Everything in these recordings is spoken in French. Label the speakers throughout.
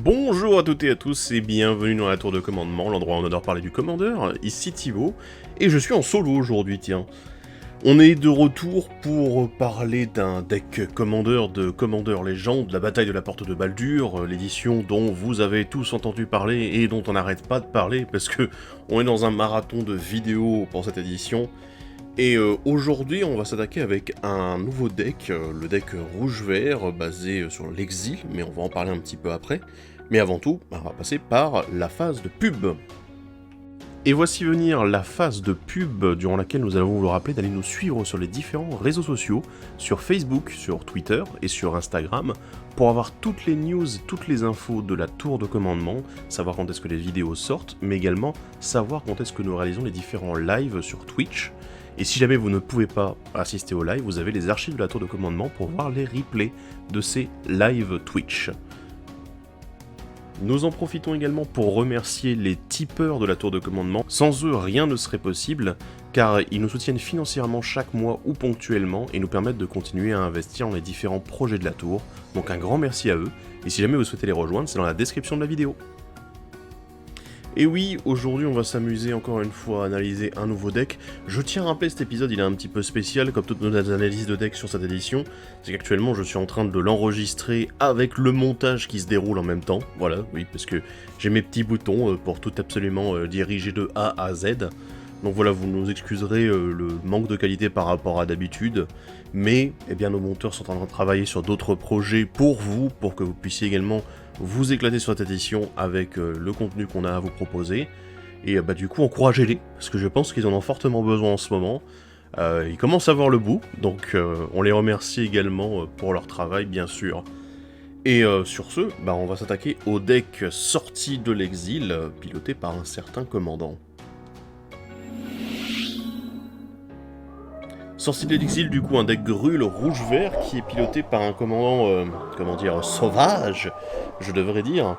Speaker 1: Bonjour à toutes et à tous et bienvenue dans la tour de commandement, l'endroit où on adore parler du commandeur, ici Thibaut, et je suis en solo aujourd'hui, tiens. On est de retour pour parler d'un deck commandeur de Commander Legends, de la bataille de la porte de Baldur, l'édition dont vous avez tous entendu parler et dont on n'arrête pas de parler parce que on est dans un marathon de vidéos pour cette édition. Et aujourd'hui, on va s'attaquer avec un nouveau deck, le deck rouge-vert, basé sur l'exil, mais on va en parler un petit peu après. Mais avant tout, on va passer par la phase de pub. Et voici venir la phase de pub durant laquelle nous allons vous rappeler d'aller nous suivre sur les différents réseaux sociaux, sur Facebook, sur Twitter et sur Instagram, pour avoir toutes les news, toutes les infos de la tour de commandement, savoir quand est-ce que les vidéos sortent, mais également savoir quand est-ce que nous réalisons les différents lives sur Twitch. Et si jamais vous ne pouvez pas assister au live, vous avez les archives de la tour de commandement pour voir les replays de ces live Twitch. Nous en profitons également pour remercier les tipeurs de la tour de commandement. Sans eux, rien ne serait possible, car ils nous soutiennent financièrement chaque mois ou ponctuellement et nous permettent de continuer à investir dans les différents projets de la tour. Donc un grand merci à eux, et si jamais vous souhaitez les rejoindre, c'est dans la description de la vidéo. Et oui, aujourd'hui on va s'amuser encore une fois à analyser un nouveau deck. Je tiens à rappeler cet épisode, il est un petit peu spécial comme toutes nos analyses de deck sur cette édition. C'est qu'actuellement je suis en train de l'enregistrer avec le montage qui se déroule en même temps. Voilà, oui, parce que j'ai mes petits boutons pour tout absolument diriger de A à Z. Donc voilà, vous nous excuserez le manque de qualité par rapport à d'habitude. Mais, eh bien, nos monteurs sont en train de travailler sur d'autres projets pour vous, pour que vous puissiez également vous éclater sur cette édition avec le contenu qu'on a à vous proposer. Et bah du coup, encouragez-les, parce que je pense qu'ils en ont fortement besoin en ce moment. Ils commencent à voir le bout, donc on les remercie également pour leur travail, bien sûr. Et sur ce, bah, on va s'attaquer au deck sorti de l'exil, piloté par un certain commandant. Sorti de l'exil, du coup, un deck Gruul rouge-vert qui est piloté par un commandant, sauvage, je devrais dire,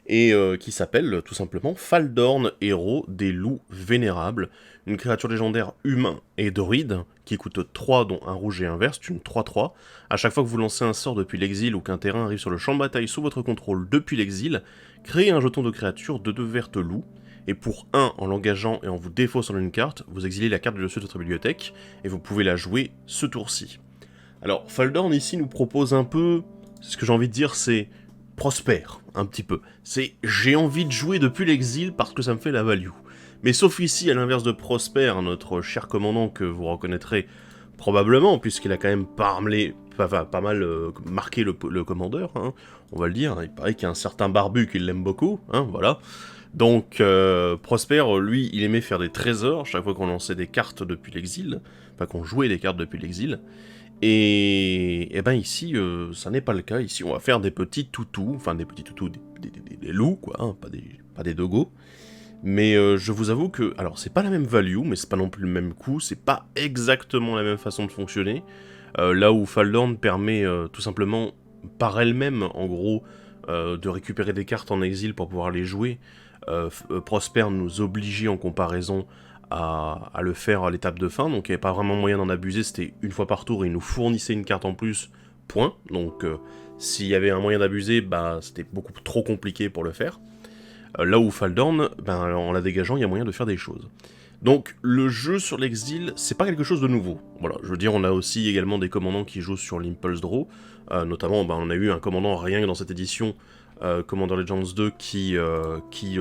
Speaker 1: et qui s'appelle tout simplement Faldorn, héros des loups vénérables, une créature légendaire humain et druide, qui coûte 3 dont un rouge et un vert, c'est une 3-3. À chaque fois que vous lancez un sort depuis l'exil ou qu'un terrain arrive sur le champ de bataille sous votre contrôle depuis l'exil, créez un jeton de créature de 2 vertes loups, et pour 1, en l'engageant et en vous défaussant une carte, vous exilez la carte du dessus de votre bibliothèque, et vous pouvez la jouer ce tour-ci. Alors, Faldorn ici nous propose un peu, ce que j'ai envie de dire, c'est prospère, un petit peu. C'est j'ai envie de jouer depuis l'exil parce que ça me fait la value. Mais sauf ici, à l'inverse de Prosper, notre cher commandant que vous reconnaîtrez probablement, puisqu'il a quand même pas mal marqué le commandeur, hein, on va le dire. Il paraît qu'il y a un certain barbu qui l'aime beaucoup, hein, voilà. Donc, Prosper, lui, il aimait faire des trésors chaque fois qu'on lançait des cartes depuis l'exil, enfin qu'on jouait des cartes depuis l'exil. Et ben ici, ça n'est pas le cas. Ici, on va faire des petits toutous, enfin des petits toutous, des loups, quoi, hein, pas des dogos. Mais je vous avoue que, alors c'est pas la même value, mais c'est pas non plus le même coût, c'est pas exactement la même façon de fonctionner. Là où Faldorn permet tout simplement, par elle-même, en gros, de récupérer des cartes en exil pour pouvoir les jouer, Prosper nous obligeait en comparaison à le faire à l'étape de fin, donc il n'y avait pas vraiment moyen d'en abuser, c'était une fois par tour et il nous fournissait une carte en plus, point, donc s'il y avait un moyen d'abuser, bah c'était beaucoup trop compliqué pour le faire. Là où Faldorn, ben, en la dégageant, il y a moyen de faire des choses. Donc le jeu sur l'exil, c'est pas quelque chose de nouveau. Voilà, je veux dire, on a aussi également des commandants qui jouent sur l'Impulse Draw, notamment ben, on a eu un commandant rien que dans cette édition, Commander Legends 2 qui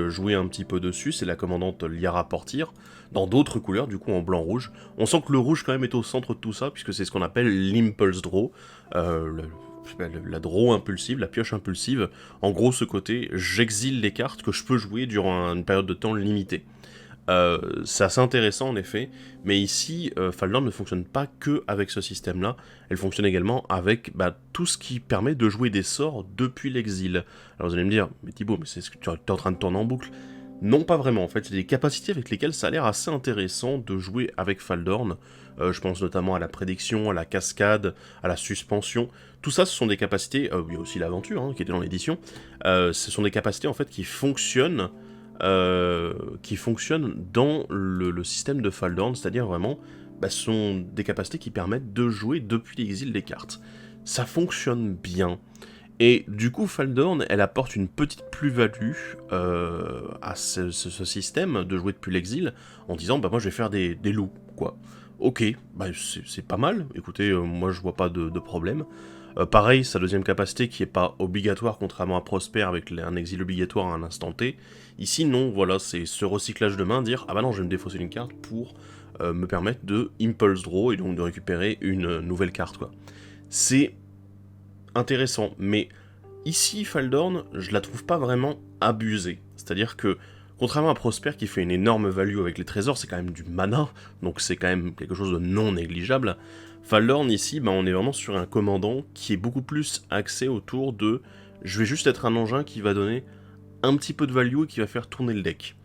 Speaker 1: jouait un petit peu dessus, c'est la commandante Liara Portir, dans d'autres couleurs, du coup en blanc-rouge. On sent que le rouge quand même est au centre de tout ça, puisque c'est ce qu'on appelle l'Impulse Draw, la draw impulsive, la pioche impulsive. En gros, ce côté, j'exile les cartes que je peux jouer durant une période de temps limitée. C'est assez intéressant en effet, mais ici, Faldorn ne fonctionne pas que avec ce système-là, elle fonctionne également avec tout ce qui permet de jouer des sorts depuis l'exil. Alors vous allez me dire, mais Thibaut, mais c'est ce que tu es en train de tourner en boucle. Non, pas vraiment, en fait, il y a des capacités avec lesquelles ça a l'air assez intéressant de jouer avec Faldorn. Je pense notamment à la prédiction, à la cascade, à la suspension. Tout ça, ce sont des capacités, il y a aussi l'aventure, hein, qui était dans l'édition, ce sont des capacités en fait qui fonctionnent qui fonctionnent dans le système de Faldorn, c'est-à-dire vraiment, bah, ce sont des capacités qui permettent de jouer depuis l'exil des cartes. Ça fonctionne bien. Et du coup, Faldorn, elle apporte une petite plus-value à ce système de jouer depuis l'exil, en disant, bah moi je vais faire des loups, quoi. Ok, bah c'est pas mal, écoutez, moi je vois pas de problème. Pareil, sa deuxième capacité qui est pas obligatoire, contrairement à Prosper avec un exil obligatoire à un instant T. Ici, non, voilà, c'est ce recyclage de main, dire, ah bah non, je vais me défausser une carte pour me permettre de Impulse Draw, et donc de récupérer une nouvelle carte, quoi. C'est intéressant, mais ici, Faldorn, je la trouve pas vraiment abusée. C'est-à-dire que, contrairement à Prosper qui fait une énorme value avec les trésors, c'est quand même du mana, donc c'est quand même quelque chose de non négligeable. Faldorn, ici, bah, on est vraiment sur un commandant qui est beaucoup plus axé autour de je vais juste être un engin qui va donner un petit peu de value et qui va faire tourner le deck.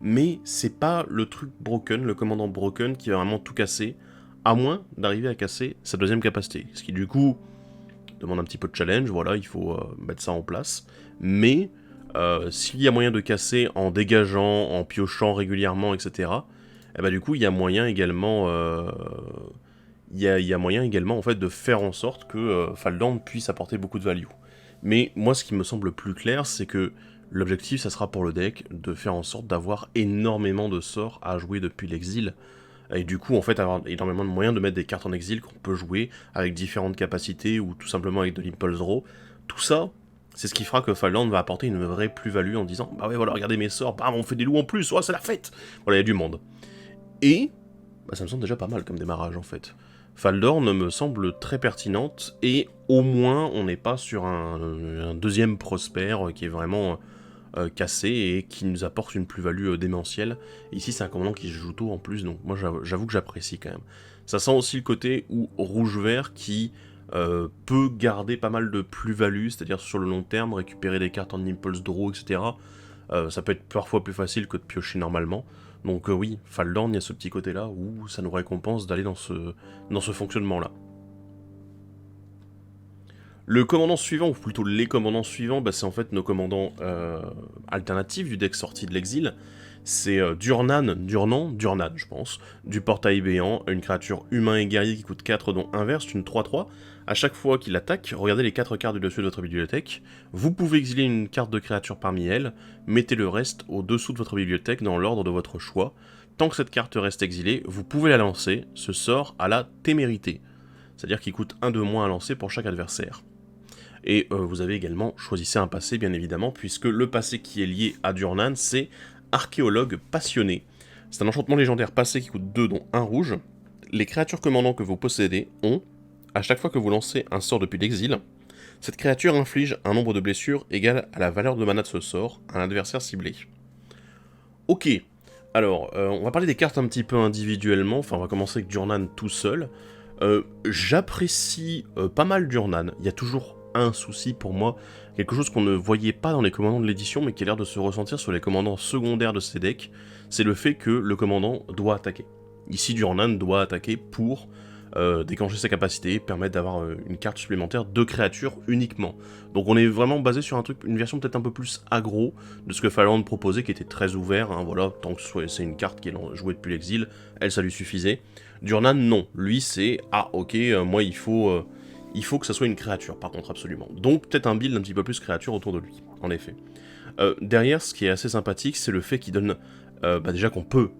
Speaker 1: Mais c'est pas le truc broken, le commandant broken qui va vraiment tout casser, à moins d'arriver à casser sa deuxième capacité. Ce qui du coup demande un petit peu de challenge, voilà, il faut mettre ça en place. Mais s'il y a moyen de casser en dégageant, en piochant régulièrement, etc., et bah du coup il y a moyen également, il y a moyen également en fait de faire en sorte que Faldorn puisse apporter beaucoup de value. Mais moi ce qui me semble plus clair, c'est que l'objectif ça sera pour le deck de faire en sorte d'avoir énormément de sorts à jouer depuis l'exil, et du coup en fait avoir énormément de moyens de mettre des cartes en exil qu'on peut jouer avec différentes capacités ou tout simplement avec de l'Impulse Draw. Tout ça, c'est ce qui fera que Faldorn va apporter une vraie plus-value en disant bah ouais voilà regardez mes sorts, bam on fait des loups en plus, oh c'est la fête. Voilà il y a du monde. Et bah, ça me semble déjà pas mal comme démarrage en fait. Faldorn me semble très pertinente et au moins on n'est pas sur un deuxième Prosper qui est vraiment cassé et qui nous apporte une plus-value démentielle. Ici, c'est un commandant qui se joue tôt en plus, donc moi j'avoue que j'apprécie quand même. Ça sent aussi le côté où rouge-vert qui peut garder pas mal de plus-value, c'est-à-dire sur le long terme, récupérer des cartes en Impulse Draw, etc. Ça peut être parfois plus facile que de piocher normalement. Donc oui, Faldorn, il y a ce petit côté-là où ça nous récompense d'aller dans ce fonctionnement-là. Le commandant suivant, ou plutôt les commandants suivants, bah, c'est en fait nos commandants alternatifs du deck sorti de l'exil. C'est Durnan, je pense, du portail béant, une créature humain et guerrier qui coûte 4 dont inverse, une 3-3. À chaque fois qu'il attaque, regardez les 4 cartes du dessus de votre bibliothèque. Vous pouvez exiler une carte de créature parmi elles, mettez le reste au-dessous de votre bibliothèque dans l'ordre de votre choix. Tant que cette carte reste exilée, vous pouvez la lancer, ce sort a la témérité. C'est-à-dire qu'il coûte 1 de moins à lancer pour chaque adversaire. Et vous avez également choisi un passé, bien évidemment, puisque le passé qui est lié à Durnan, c'est Archéologue Passionné. C'est un enchantement légendaire passé qui coûte 2, dont 1 rouge. Les créatures commandants que vous possédez ont, à chaque fois que vous lancez un sort depuis l'exil, cette créature inflige un nombre de blessures égal à la valeur de mana de ce sort à un adversaire ciblé. Ok, alors, on va parler des cartes un petit peu individuellement, enfin on va commencer avec Durnan tout seul. J'apprécie pas mal Durnan, il y a toujours un souci pour moi, quelque chose qu'on ne voyait pas dans les commandants de l'édition, mais qui a l'air de se ressentir sur les commandants secondaires de ces decks, c'est le fait que le commandant doit attaquer. Ici, Durnan doit attaquer pour déclencher sa capacité, permettre d'avoir une carte supplémentaire de créature uniquement. Donc on est vraiment basé sur un truc, une version peut-être un peu plus aggro de ce que Faldorn proposait, qui était très ouvert, hein, voilà, tant que c'est une carte qui est jouée depuis l'exil, elle ça lui suffisait. Durnan non, lui c'est, ah ok, moi il faut que ça soit une créature par contre absolument. Donc peut-être un build un petit peu plus créature autour de lui, en effet. Derrière, ce qui est assez sympathique, c'est le fait qu'il donne déjà qu'on peut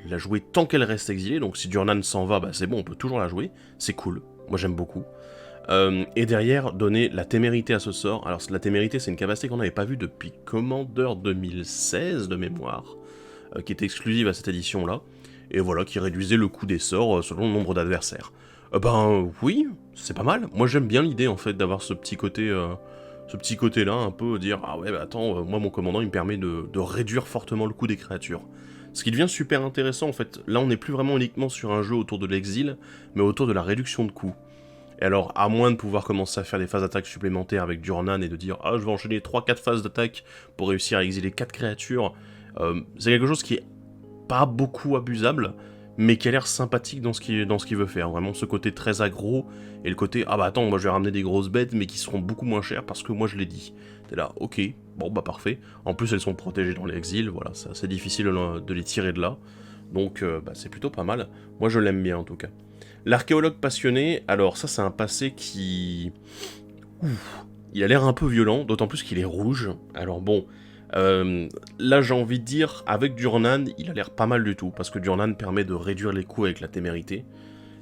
Speaker 1: la jouer tant qu'elle reste exilée, donc si Durnan s'en va, bah c'est bon, on peut toujours la jouer, c'est cool, moi j'aime beaucoup. Et derrière, donner la témérité à ce sort. Alors la témérité, c'est une capacité qu'on n'avait pas vue depuis Commander 2016 de mémoire, qui était exclusive à cette édition-là, et voilà, qui réduisait le coût des sorts selon le nombre d'adversaires. Ben oui, c'est pas mal, moi j'aime bien l'idée en fait d'avoir ce petit côté-là, un peu dire ah ouais bah attends, moi mon commandant il me permet de réduire fortement le coût des créatures. Ce qui devient super intéressant en fait, là on n'est plus vraiment uniquement sur un jeu autour de l'exil, mais autour de la réduction de coûts. Et alors, à moins de pouvoir commencer à faire des phases d'attaque supplémentaires avec Durnan et de dire ah je vais enchaîner 3-4 phases d'attaque pour réussir à exiler 4 créatures, c'est quelque chose qui est pas beaucoup abusable, mais qui a l'air sympathique dans ce qu'il veut faire. Vraiment ce côté très aggro, et le côté ah bah attends, moi je vais ramener des grosses bêtes, mais qui seront beaucoup moins chères parce que moi je l'ai dit. T'es là, ok, bon bah parfait. En plus elles sont protégées dans l'exil, voilà, c'est assez difficile de les tirer de là. Donc bah, c'est plutôt pas mal. Moi je l'aime bien en tout cas. L'archéologue passionné, alors ça c'est un passé qui... Ouf, il a l'air un peu violent, d'autant plus qu'il est rouge. Alors bon, là j'ai envie de dire, avec Durnan, il a l'air pas mal du tout, parce que Durnan permet de réduire les coups avec la témérité,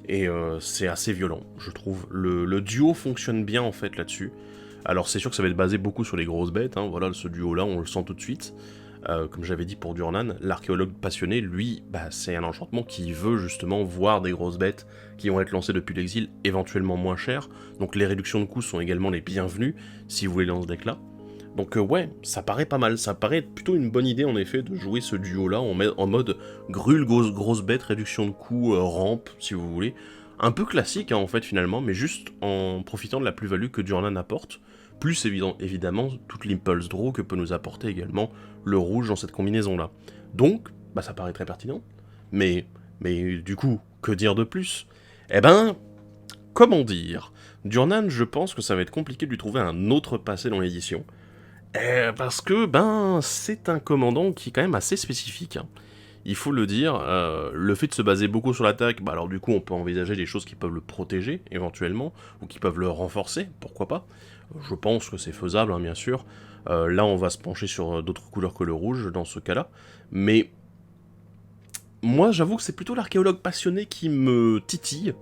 Speaker 1: et c'est assez violent, je trouve. Le duo fonctionne bien en fait là-dessus. Alors c'est sûr que ça va être basé beaucoup sur les grosses bêtes, hein, voilà, ce duo-là, on le sent tout de suite. Comme j'avais dit pour Durnan, l'archéologue passionné, lui, bah, c'est un enchantement qui veut justement voir des grosses bêtes qui vont être lancées depuis l'exil, éventuellement moins chères, donc les réductions de coûts sont également les bienvenues, si vous voulez dans ce deck-là. Donc ouais, ça paraît pas mal, ça paraît plutôt une bonne idée en effet de jouer ce duo-là en mode grûle, grosse bête, réduction de coûts, rampe, si vous voulez. Un peu classique hein, en fait finalement, mais juste en profitant de la plus-value que Durnan apporte, plus évidemment toute l'impulse draw que peut nous apporter également le rouge dans cette combinaison-là. Donc, bah ça paraît très pertinent, mais du coup, que dire de plus? Eh ben, comment dire? Durnan, je pense que ça va être compliqué de lui trouver un autre passé dans l'édition, parce que, ben, c'est un commandant qui est quand même assez spécifique, hein. Il faut le dire, le fait de se baser beaucoup sur l'attaque, bah alors du coup on peut envisager des choses qui peuvent le protéger, éventuellement, ou qui peuvent le renforcer, pourquoi pas. Je pense que c'est faisable, hein, bien sûr. Là on va se pencher sur d'autres couleurs que le rouge, dans ce cas-là. Mais, moi j'avoue que c'est plutôt l'archéologue passionné qui me titille,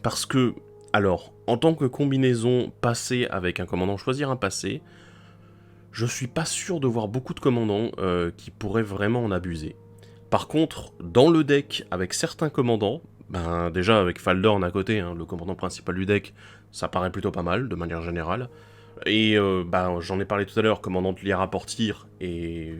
Speaker 1: parce que, alors, en tant que combinaison passé avec un commandant, choisir un passé, je suis pas sûr de voir beaucoup de commandants qui pourraient vraiment en abuser. Par contre, dans le deck, avec certains commandants, ben déjà avec Faldorn à côté, hein, le commandant principal du deck, ça paraît plutôt pas mal, de manière générale. Et ben, j'en ai parlé tout à l'heure, commandant de Liara Portir et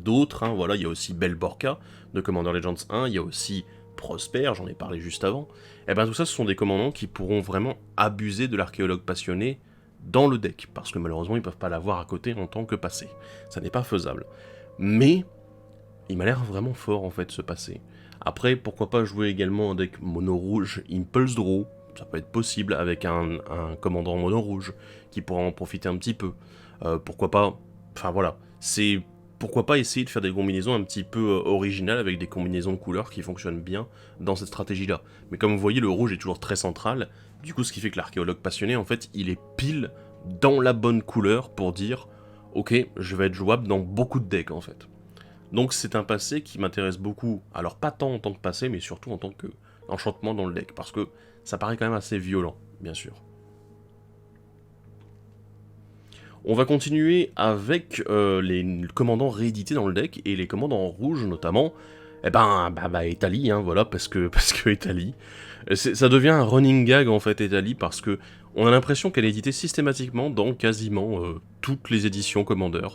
Speaker 1: d'autres, hein, voilà, il y a aussi Belborka de Commander Legends 1, il y a aussi Prosper, j'en ai parlé juste avant. Et ben tout ça, ce sont des commandants qui pourront vraiment abuser de l'archéologue passionné dans le deck, parce que malheureusement ils peuvent pas l'avoir à côté en tant que passé. Ça n'est pas faisable. Mais il m'a l'air vraiment fort en fait ce passé. Après, pourquoi pas jouer également un deck mono rouge Impulse Draw, ça peut être possible avec un commandant mono rouge qui pourra en profiter un petit peu. Pourquoi pas, enfin voilà, c'est pourquoi pas essayer de faire des combinaisons un petit peu originales avec des combinaisons de couleurs qui fonctionnent bien dans cette stratégie-là. Mais comme vous voyez, le rouge est toujours très central, du coup ce qui fait que l'archéologue passionné, en fait, il est pile dans la bonne couleur pour dire « Ok, je vais être jouable dans beaucoup de decks en fait ». Donc c'est un passé qui m'intéresse beaucoup, alors pas tant en tant que passé, mais surtout en tant que enchantement dans le deck, parce que ça paraît quand même assez violent, bien sûr. On va continuer avec les commandants réédités dans le deck, et les commandants en rouge notamment, eh ben, Etali, hein, voilà, parce que Etali, ça devient un running gag en fait, Etali, parce que on a l'impression qu'elle est éditée systématiquement dans quasiment toutes les éditions Commander.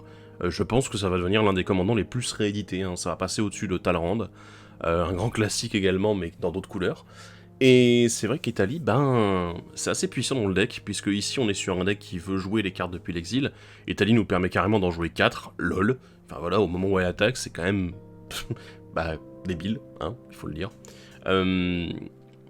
Speaker 1: Je pense que ça va devenir l'un des commandants les plus réédités, hein, ça va passer au-dessus de Talrand, un grand classique également, mais dans d'autres couleurs. Et c'est vrai qu'Etali, ben, c'est assez puissant dans le deck, puisque ici on est sur un deck qui veut jouer les cartes depuis l'exil. Etali nous permet carrément d'en jouer 4, lol. Enfin voilà, au moment où elle attaque, c'est quand même bah, débile, hein, il faut le dire.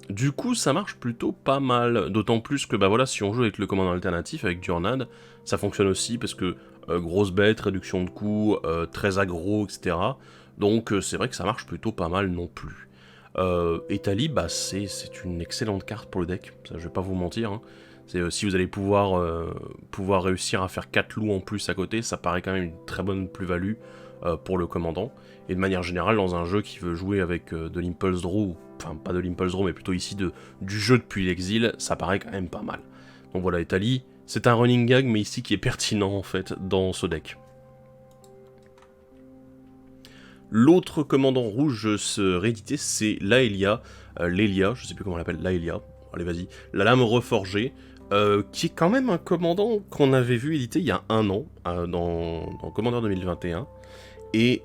Speaker 1: Du coup, ça marche plutôt pas mal, d'autant plus que, bah voilà, si on joue avec le commandant alternatif, avec Durnad, ça fonctionne aussi, parce que grosse bête, réduction de coûts, très aggro, etc. Donc c'est vrai que ça marche plutôt pas mal non plus. Etali, bah c'est une excellente carte pour le deck, ça, je vais pas vous mentir, hein. Si vous allez pouvoir réussir à faire 4 loups en plus à côté, ça paraît quand même une très bonne plus-value pour le commandant. Et de manière générale, dans un jeu qui veut jouer avec de l'impulse draw, enfin pas de l'impulse draw, mais plutôt ici du jeu depuis l'exil, ça paraît quand même pas mal. Donc voilà, Etali, c'est un running gag, mais ici qui est pertinent en fait dans ce deck. L'autre commandant rouge se réédité, c'est Laelia, Lélia, je sais plus comment on l'appelle, Laelia, allez vas-y, la lame reforgée, qui est quand même un commandant qu'on avait vu édité il y a un an, dans Commander 2021, et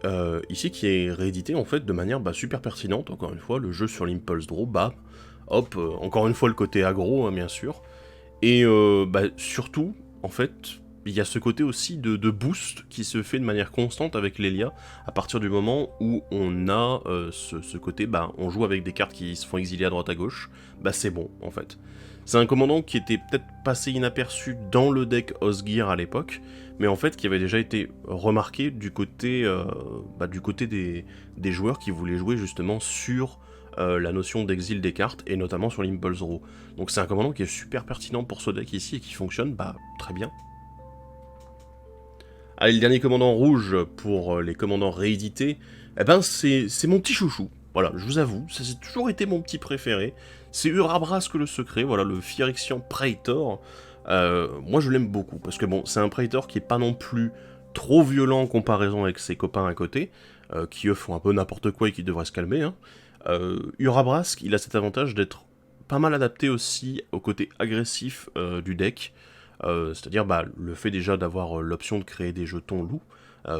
Speaker 1: ici qui est réédité en fait de manière super pertinente, encore une fois, le jeu sur l'impulse draw, hop, encore une fois le côté aggro, hein, bien sûr, et surtout, en fait, il y a ce côté aussi de boost qui se fait de manière constante avec l'Elia, à partir du moment où on a ce côté, bah, on joue avec des cartes qui se font exilier à droite à gauche, bah c'est bon, en fait. C'est un commandant qui était peut-être passé inaperçu dans le deck Osgir à l'époque, mais en fait qui avait déjà été remarqué du côté, des joueurs qui voulaient jouer justement sur la notion d'exil des cartes, et notamment sur l'Impulse Draw. Donc c'est un commandant qui est super pertinent pour ce deck ici, et qui fonctionne bah, très bien. Allez, le dernier commandant rouge pour les commandants réédités, eh ben c'est mon petit chouchou. Voilà, je vous avoue, ça c'est toujours été mon petit préféré. C'est Urabrask le secret, voilà, le Phyrexian Praetor. Moi je l'aime beaucoup, parce que bon, c'est un Praetor qui est pas non plus trop violent en comparaison avec ses copains à côté, qui eux font un peu n'importe quoi et qui devraient se calmer. Hein. Urabrask, il a cet avantage d'être pas mal adapté aussi au côté agressif du deck. C'est-à-dire bah, le fait déjà d'avoir l'option de créer des jetons loups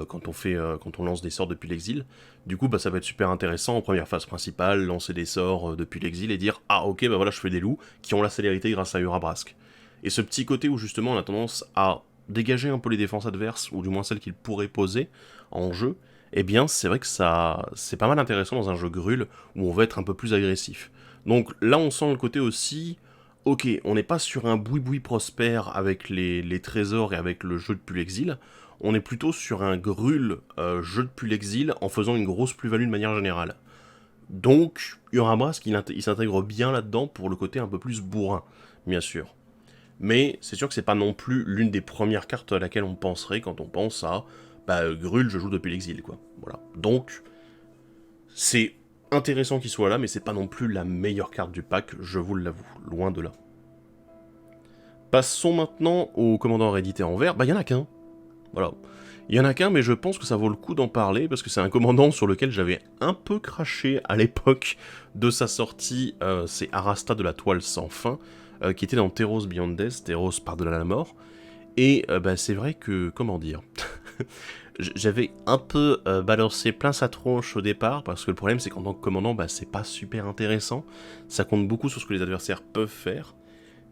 Speaker 1: quand on lance des sorts depuis l'exil. Du coup, bah, ça va être super intéressant en première phase principale, lancer des sorts depuis l'exil et dire ah ok, bah voilà, je fais des loups qui ont la célérité grâce à Urabrask. Et ce petit côté où justement on a tendance à dégager un peu les défenses adverses, ou du moins celles qu'il pourrait poser en jeu, eh bien c'est vrai que ça c'est pas mal intéressant dans un jeu Grul où on veut être un peu plus agressif. Donc là on sent le côté aussi ok, on n'est pas sur un boui-boui prospère avec les trésors et avec le jeu depuis l'exil, on est plutôt sur un Grul jeu depuis l'exil en faisant une grosse plus-value de manière générale. Donc, Urabrask, il s'intègre bien là-dedans pour le côté un peu plus bourrin, bien sûr. Mais c'est sûr que c'est pas non plus l'une des premières cartes à laquelle on penserait quand on pense à bah, Grul, je joue depuis l'exil, quoi. Voilà. Donc, c'est intéressant qu'il soit là, mais c'est pas non plus la meilleure carte du pack, je vous l'avoue, loin de là. Passons maintenant au commandant réédité en vert, bah il y en a qu'un. Voilà. Il y en a qu'un, mais je pense que ça vaut le coup d'en parler, parce que c'est un commandant sur lequel j'avais un peu craché à l'époque de sa sortie, c'est Arasta de la Toile Sans Fin, qui était dans Theros Beyond Death, Theros Par-delà la Mort, et bah, c'est vrai que, comment dire, j'avais un peu balancé plein sa tronche au départ, parce que le problème c'est qu'en tant que commandant, bah, c'est pas super intéressant, ça compte beaucoup sur ce que les adversaires peuvent faire,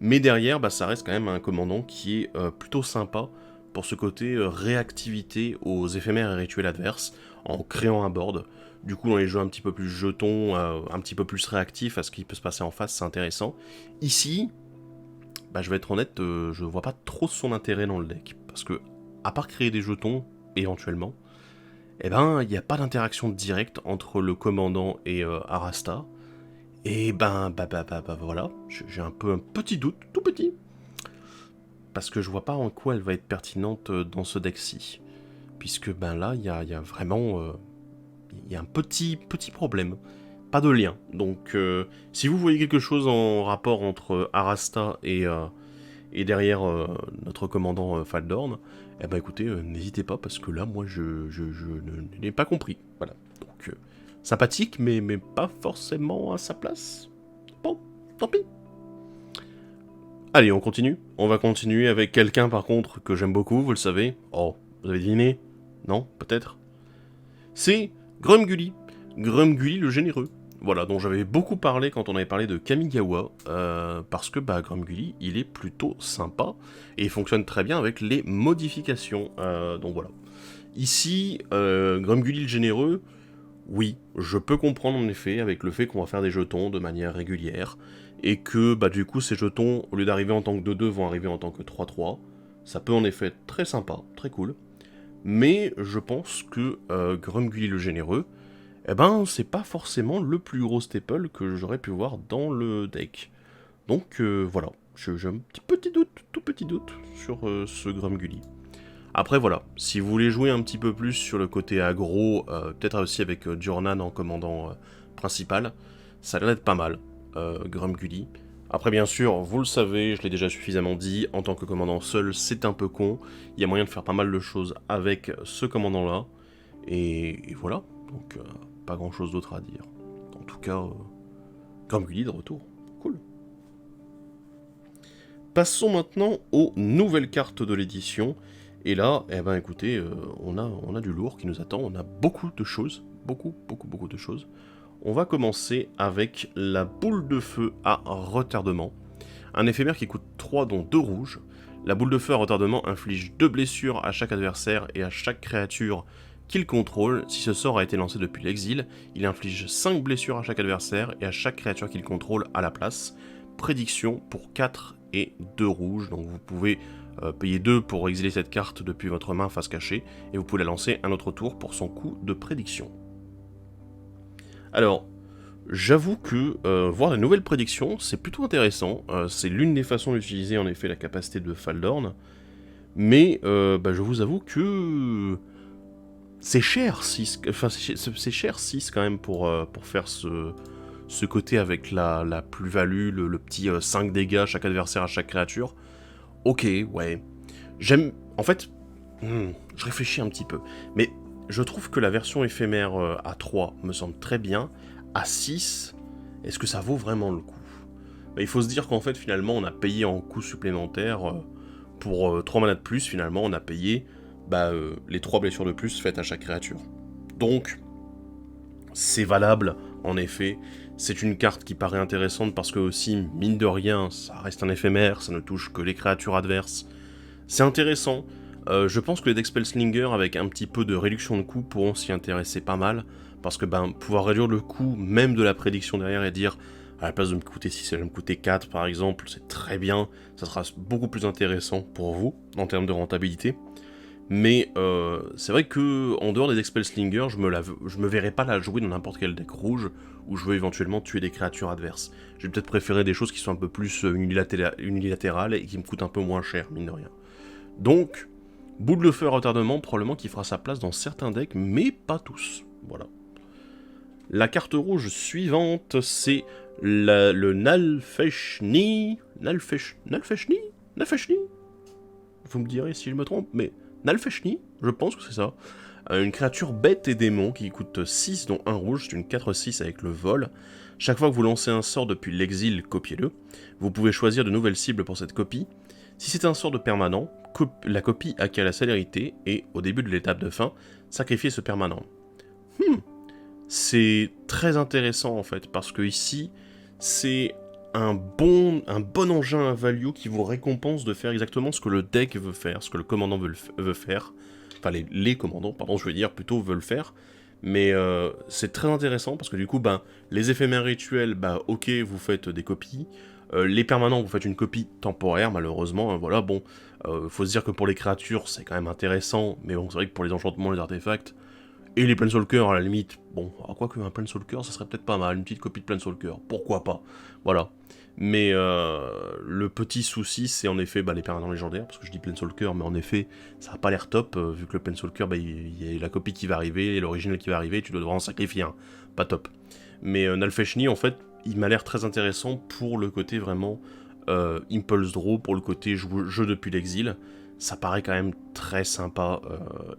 Speaker 1: mais derrière, bah, ça reste quand même un commandant qui est plutôt sympa, pour ce côté réactivité aux éphémères et rituels adverses, en créant un board. Du coup, dans les jeux un petit peu plus jetons, un petit peu plus réactifs à ce qui peut se passer en face, c'est intéressant. Ici, bah, je vais être honnête, je vois pas trop son intérêt dans le deck. Parce que, à part créer des jetons, éventuellement, eh ben, il n'y a pas d'interaction directe entre le commandant et Arasta. Et ben, voilà, j'ai un petit doute, tout petit, parce que je vois pas en quoi elle va être pertinente dans ce deck-ci. Puisque ben là, il y a vraiment il y a un petit problème. Pas de lien. Donc si vous voyez quelque chose en rapport entre Arasta et derrière notre commandant Faldorn, eh ben écoutez, n'hésitez pas, parce que là, moi, je n'ai pas compris. Voilà. Donc sympathique, mais pas forcément à sa place. Bon, tant pis. Allez, on continue. On va continuer avec quelqu'un, par contre, que j'aime beaucoup, vous le savez. Oh, vous avez deviné? Non, peut-être? C'est Grumgully. Grumgully le généreux. Voilà, dont j'avais beaucoup parlé quand on avait parlé de Kamigawa, parce que bah, Grumgully, il est plutôt sympa, et il fonctionne très bien avec les modifications. Donc voilà. Ici, Grumgully le généreux, oui, je peux comprendre en effet, avec le fait qu'on va faire des jetons de manière régulière, et que bah, du coup ces jetons, au lieu d'arriver en tant que 2-2, vont arriver en tant que 3-3. Ça peut en effet être très sympa, très cool. Mais je pense que Grumgully le généreux, eh ben c'est pas forcément le plus gros staple que j'aurais pu voir dans le deck. Donc voilà, j'ai un petit doute, tout petit doute sur ce Grumgully. Après voilà, si vous voulez jouer un petit peu plus sur le côté aggro, peut-être aussi avec Durnan en commandant principal, ça a l'air d'être pas mal, Grumgully. Après bien sûr, vous le savez, je l'ai déjà suffisamment dit, en tant que commandant seul, c'est un peu con, il y a moyen de faire pas mal de choses avec ce commandant-là, et voilà, donc pas grand-chose d'autre à dire. En tout cas, Grumgully de retour, cool. Passons maintenant aux nouvelles cartes de l'édition. Et là, eh ben écoutez, on a du lourd qui nous attend, on a beaucoup de choses, beaucoup de choses. On va commencer avec la boule de feu à retardement, un éphémère qui coûte 3 dont 2 rouges. La boule de feu à retardement inflige 2 blessures à chaque adversaire et à chaque créature qu'il contrôle. Si ce sort a été lancé depuis l'exil, il inflige 5 blessures à chaque adversaire et à chaque créature qu'il contrôle à la place. Prédiction pour 4 et 2 rouges, donc vous pouvez payer 2 pour exiler cette carte depuis votre main face cachée, et vous pouvez la lancer un autre tour pour son coup de prédiction. Alors, j'avoue que voir la nouvelle prédiction, c'est plutôt intéressant. C'est l'une des façons d'utiliser en effet la capacité de Faldorn. Mais je vous avoue que c'est cher 6. Enfin, c'est cher 6 quand même pour faire ce côté avec la plus-value, le petit 5 dégâts chaque adversaire à chaque créature. Ok, ouais. J'aime... En fait, je réfléchis un petit peu. Mais je trouve que la version éphémère à 3 me semble très bien. À 6, est-ce que ça vaut vraiment le coup? Il faut se dire qu'en fait, finalement, on a payé en coût supplémentaire pour 3 manas de plus, finalement, on a payé les 3 blessures de plus faites à chaque créature. Donc, c'est valable, en effet. C'est une carte qui paraît intéressante parce que aussi, mine de rien, ça reste un éphémère, ça ne touche que les créatures adverses. C'est intéressant. Je pense que les deck Spellslinger, avec un petit peu de réduction de coût, pourront s'y intéresser pas mal. Parce que pouvoir réduire le coût même de la prédiction derrière et dire à la place de me coûter 6, elle va me coûter 4 par exemple, c'est très bien, ça sera beaucoup plus intéressant pour vous en termes de rentabilité. Mais c'est vrai que en dehors des deck Spellslinger, je me verrais pas la jouer dans n'importe quel deck rouge où je veux éventuellement tuer des créatures adverses. Je vais peut-être préférer des choses qui sont un peu plus unilatérales et qui me coûtent un peu moins cher, mine de rien. Donc, boule de feu à retardement, probablement qui fera sa place dans certains decks, mais pas tous. Voilà. La carte rouge suivante, c'est le Nalfeshni. Nalfeshni. Vous me direz si je me trompe, mais Nalfeshni, je pense que c'est ça. Une créature bête et démon qui coûte 6 dont 1 rouge, c'est une 4-6 avec le vol. Chaque fois que vous lancez un sort depuis l'exil, copiez-le. Vous pouvez choisir de nouvelles cibles pour cette copie. Si c'est un sort de permanent, la copie acquiert la célérité et, au début de l'étape de fin, sacrifiez ce permanent. C'est très intéressant en fait, parce que ici, c'est un bon engin à value qui vous récompense de faire exactement ce que le deck veut faire, ce que le commandant veut faire. Enfin, les commandants, pardon, je veux dire, plutôt veulent faire. Mais c'est très intéressant, parce que du coup, les éphémères rituels, ok, vous faites des copies. Les permanents, vous faites une copie temporaire, malheureusement, hein, voilà, bon. Faut se dire que pour les créatures, c'est quand même intéressant, mais bon, c'est vrai que pour les enchantements, les artefacts, et les Planeswalkers, à la limite, bon, quoique un Planeswalker, ça serait peut-être pas mal, une petite copie de Planeswalker, pourquoi pas, voilà. Mais le petit souci, c'est en effet les permanents légendaires, parce que je dis Planeswalker, mais en effet, ça n'a pas l'air top, vu que le Planeswalker, il y a la copie qui va arriver, et l'original qui va arriver, tu dois devoir en sacrifier un, pas top. Mais Nalfeshni, en fait, il m'a l'air très intéressant pour le côté vraiment Impulse Draw, pour le côté jeu depuis l'exil. Ça paraît quand même très sympa,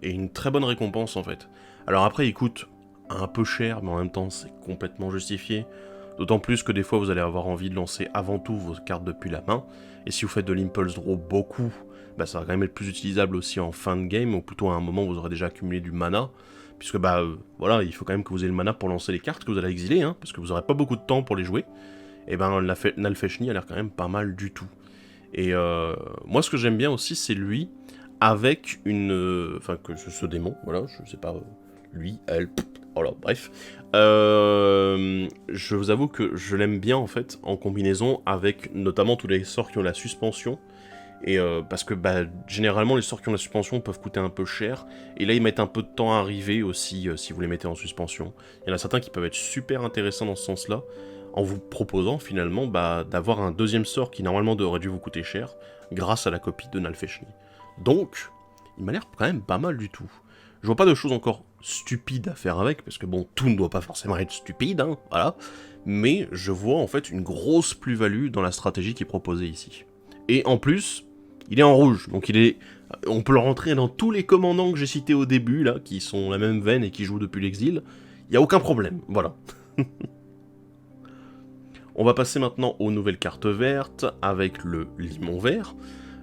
Speaker 1: et une très bonne récompense en fait. Alors après, il coûte un peu cher, mais en même temps, c'est complètement justifié. D'autant plus que des fois, vous allez avoir envie de lancer avant tout vos cartes depuis la main. Et si vous faites de l'impulse draw beaucoup, ça va quand même être plus utilisable aussi en fin de game, ou plutôt à un moment où vous aurez déjà accumulé du mana. Puisque voilà, il faut quand même que vous ayez le mana pour lancer les cartes que vous allez exiler, hein, parce que vous n'aurez pas beaucoup de temps pour les jouer. Et Nalfeshni a l'air quand même pas mal du tout. Et moi, ce que j'aime bien aussi, c'est lui, avec une... que ce démon, voilà, je sais pas... lui, elle, voilà, bref. Je vous avoue que je l'aime bien en fait en combinaison avec notamment tous les sorts qui ont la suspension. Et parce que généralement les sorts qui ont la suspension peuvent coûter un peu cher. Et là ils mettent un peu de temps à arriver aussi si vous les mettez en suspension. Il y en a certains qui peuvent être super intéressants dans ce sens-là, en vous proposant finalement d'avoir un deuxième sort qui normalement aurait dû vous coûter cher grâce à la copie de Nalfeshni. Donc, il m'a l'air quand même pas mal du tout. Je vois pas de choses encore stupides à faire avec, parce que bon, tout ne doit pas forcément être stupide, hein, voilà. Mais je vois en fait une grosse plus-value dans la stratégie qui est proposée ici. Et en plus, il est en rouge, donc on peut le rentrer dans tous les commandants que j'ai cités au début, là, qui sont la même veine et qui jouent depuis l'exil. Il n'y a aucun problème, voilà. On va passer maintenant aux nouvelles cartes vertes, avec le limon vert.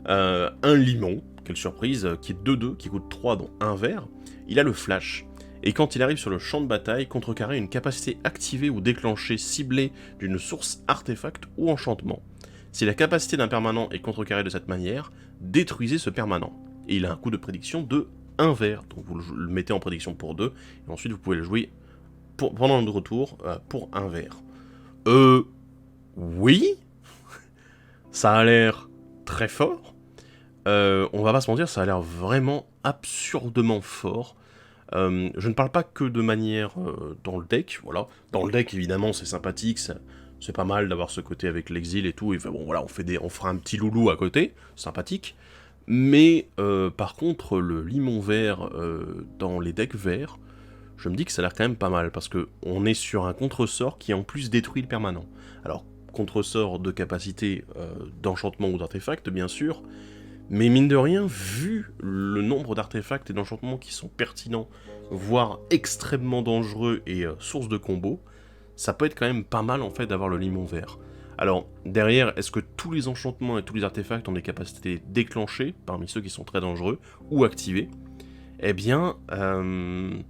Speaker 1: Un limon, quelle surprise, qui est 2-2, qui coûte 3 dont 1 vert. Il a le flash, et quand il arrive sur le champ de bataille, contrecarrer une capacité activée ou déclenchée ciblée d'une source artefact ou enchantement. Si la capacité d'un permanent est contrecarrée de cette manière, détruisez ce permanent. Et il a un coût de prédiction de 1 vert, donc vous le mettez en prédiction pour 2, et ensuite vous pouvez le jouer pendant le retour pour 1 vert. Oui, ça a l'air très fort. On va pas se mentir, ça a l'air vraiment absurdement fort. Je ne parle pas que de manière dans le deck, voilà. Dans le deck, évidemment, c'est sympathique, c'est pas mal d'avoir ce côté avec l'exil et tout, et bon, voilà, on fera un petit loulou à côté, sympathique. Mais, par contre, le limon vert dans les decks verts, je me dis que ça a l'air quand même pas mal, parce que on est sur un contre-sort qui en plus détruit le permanent. Alors, contre-sort de capacité d'enchantement ou d'artefact, bien sûr, mais mine de rien, vu le nombre d'artefacts et d'enchantements qui sont pertinents, voire extrêmement dangereux et source de combos, ça peut être quand même pas mal en fait d'avoir le limon vert. Alors, derrière, est-ce que tous les enchantements et tous les artefacts ont des capacités déclenchées, parmi ceux qui sont très dangereux, ou activées? Eh bien, une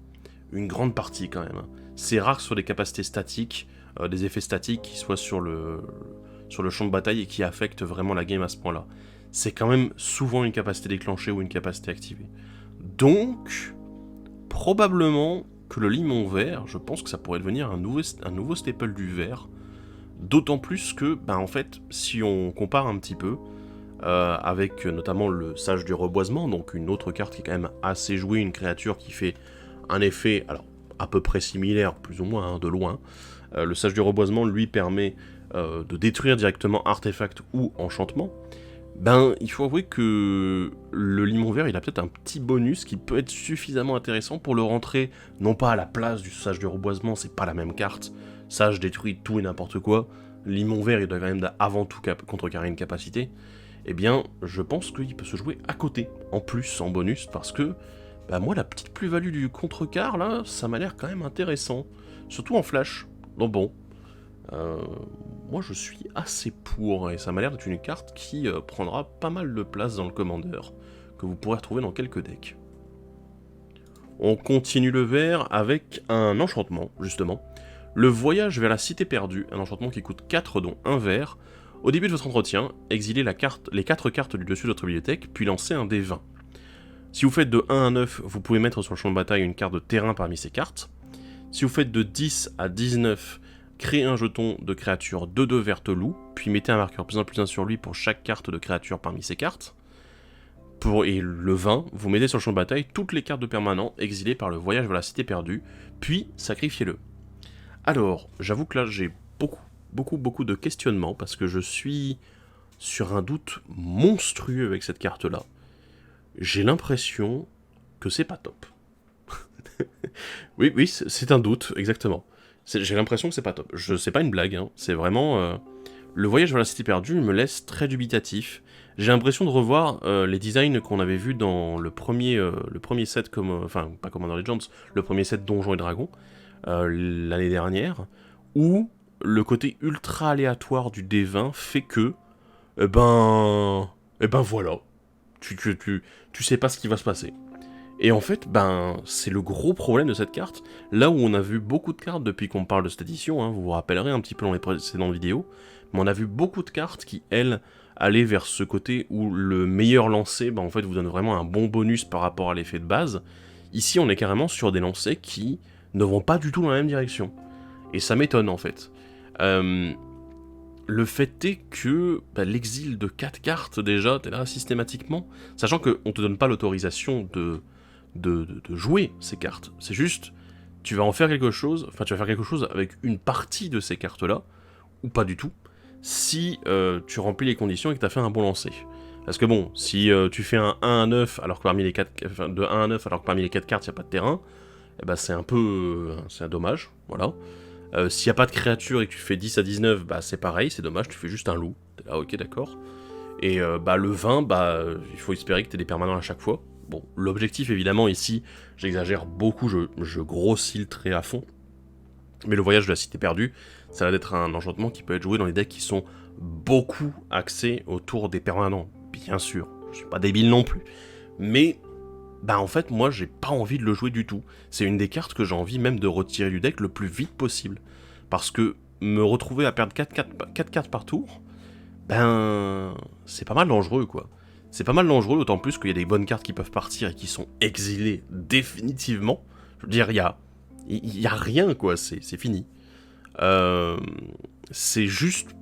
Speaker 1: grande partie quand même. C'est rare que ce soit des capacités statiques, des effets statiques qui soient sur le champ de bataille et qui affectent vraiment la game à ce point-là. C'est quand même souvent une capacité déclenchée ou une capacité activée. Donc, probablement que le limon vert, je pense que ça pourrait devenir un nouveau staple du vert. D'autant plus que, en fait, si on compare un petit peu, avec notamment le sage du reboisement, donc une autre carte qui est quand même assez jouée, une créature qui fait un effet, alors à peu près similaire, plus ou moins, hein, de loin. Le sage du reboisement lui permet de détruire directement artefact ou enchantement. Il faut avouer que le limon vert, il a peut-être un petit bonus qui peut être suffisamment intéressant pour le rentrer, non pas à la place du sage du reboisement, c'est pas la même carte. Sage détruit tout et n'importe quoi. Limon vert, il doit quand même avant tout contrecarrer une capacité. Eh bien, je pense qu'il peut se jouer à côté, en plus, en bonus, parce que, moi, la petite plus-value du contrecarre, là, ça m'a l'air quand même intéressant. Surtout en flash. Donc bon, moi je suis assez pour, et ça m'a l'air d'être une carte qui prendra pas mal de place dans le Commander, que vous pourrez retrouver dans quelques decks. On continue le vert avec un enchantement, justement. Le voyage vers la cité perdue, un enchantement qui coûte 4 dont 1 vert. Au début de votre entretien, exilez les 4 cartes du dessus de votre bibliothèque, puis lancez un dé 20. Si vous faites de 1 à 9, vous pouvez mettre sur le champ de bataille une carte de terrain parmi ces cartes. Si vous faites de 10 à 19, créez un jeton de créature 2/2 verte loup, puis mettez un marqueur +1/+1 sur lui pour chaque carte de créature parmi ces cartes. Et le 20, vous mettez sur le champ de bataille toutes les cartes de permanent exilées par le voyage vers la cité perdue, puis sacrifiez-le. Alors, j'avoue que là j'ai beaucoup de questionnements, parce que je suis sur un doute monstrueux avec cette carte-là. J'ai l'impression que c'est pas top. Oui, c'est un doute, exactement. J'ai l'impression que c'est pas top. C'est pas une blague, hein. C'est vraiment... Le voyage vers la cité perdue me laisse très dubitatif. J'ai l'impression de revoir les designs qu'on avait vus dans le premier set, enfin, pas Commander Legends, le premier set Donjons et Dragons, l'année dernière, où le côté ultra aléatoire du D20 fait que... voilà. Tu sais pas ce qui va se passer. Et en fait, c'est le gros problème de cette carte. Là où on a vu beaucoup de cartes depuis qu'on parle de cette édition, hein, vous vous rappellerez un petit peu dans les précédentes vidéos, mais on a vu beaucoup de cartes qui, elles, allaient vers ce côté où le meilleur lancer, en fait, vous donne vraiment un bon bonus par rapport à l'effet de base. Ici, on est carrément sur des lancers qui ne vont pas du tout dans la même direction. Et ça m'étonne, en fait. Le fait est que l'exil de 4 cartes, déjà, t'es là systématiquement, sachant qu'on te donne pas l'autorisation de jouer ces cartes. C'est juste, tu vas faire quelque chose avec une partie de ces cartes-là, ou pas du tout, si tu remplis les conditions et que tu as fait un bon lancer. Parce que bon, si tu fais un 1 à 9, alors que parmi les 4, de 1 à 9, alors que parmi les 4 cartes, il n'y a pas de terrain, c'est un peu... c'est un dommage, voilà. S'il n'y a pas de créature et que tu fais 10 à 19, c'est pareil, c'est dommage, tu fais juste un loup. T'es là, ok, d'accord. Et le 20, il faut espérer que tu aies des permanents à chaque fois. Bon, l'objectif, évidemment, ici, j'exagère beaucoup, je grossis le trait à fond. Mais le voyage de la cité perdue, ça va être un enchantement qui peut être joué dans les decks qui sont beaucoup axés autour des permanents. Bien sûr, je suis pas débile non plus. Mais, en fait, moi, j'ai pas envie de le jouer du tout. C'est une des cartes que j'ai envie même de retirer du deck le plus vite possible. Parce que me retrouver à perdre 4 cartes par tour, ben... c'est pas mal dangereux, quoi. C'est pas mal dangereux, d'autant plus qu'il y a des bonnes cartes qui peuvent partir et qui sont exilées définitivement. Je veux dire, il y a rien, quoi, c'est fini. C'est juste...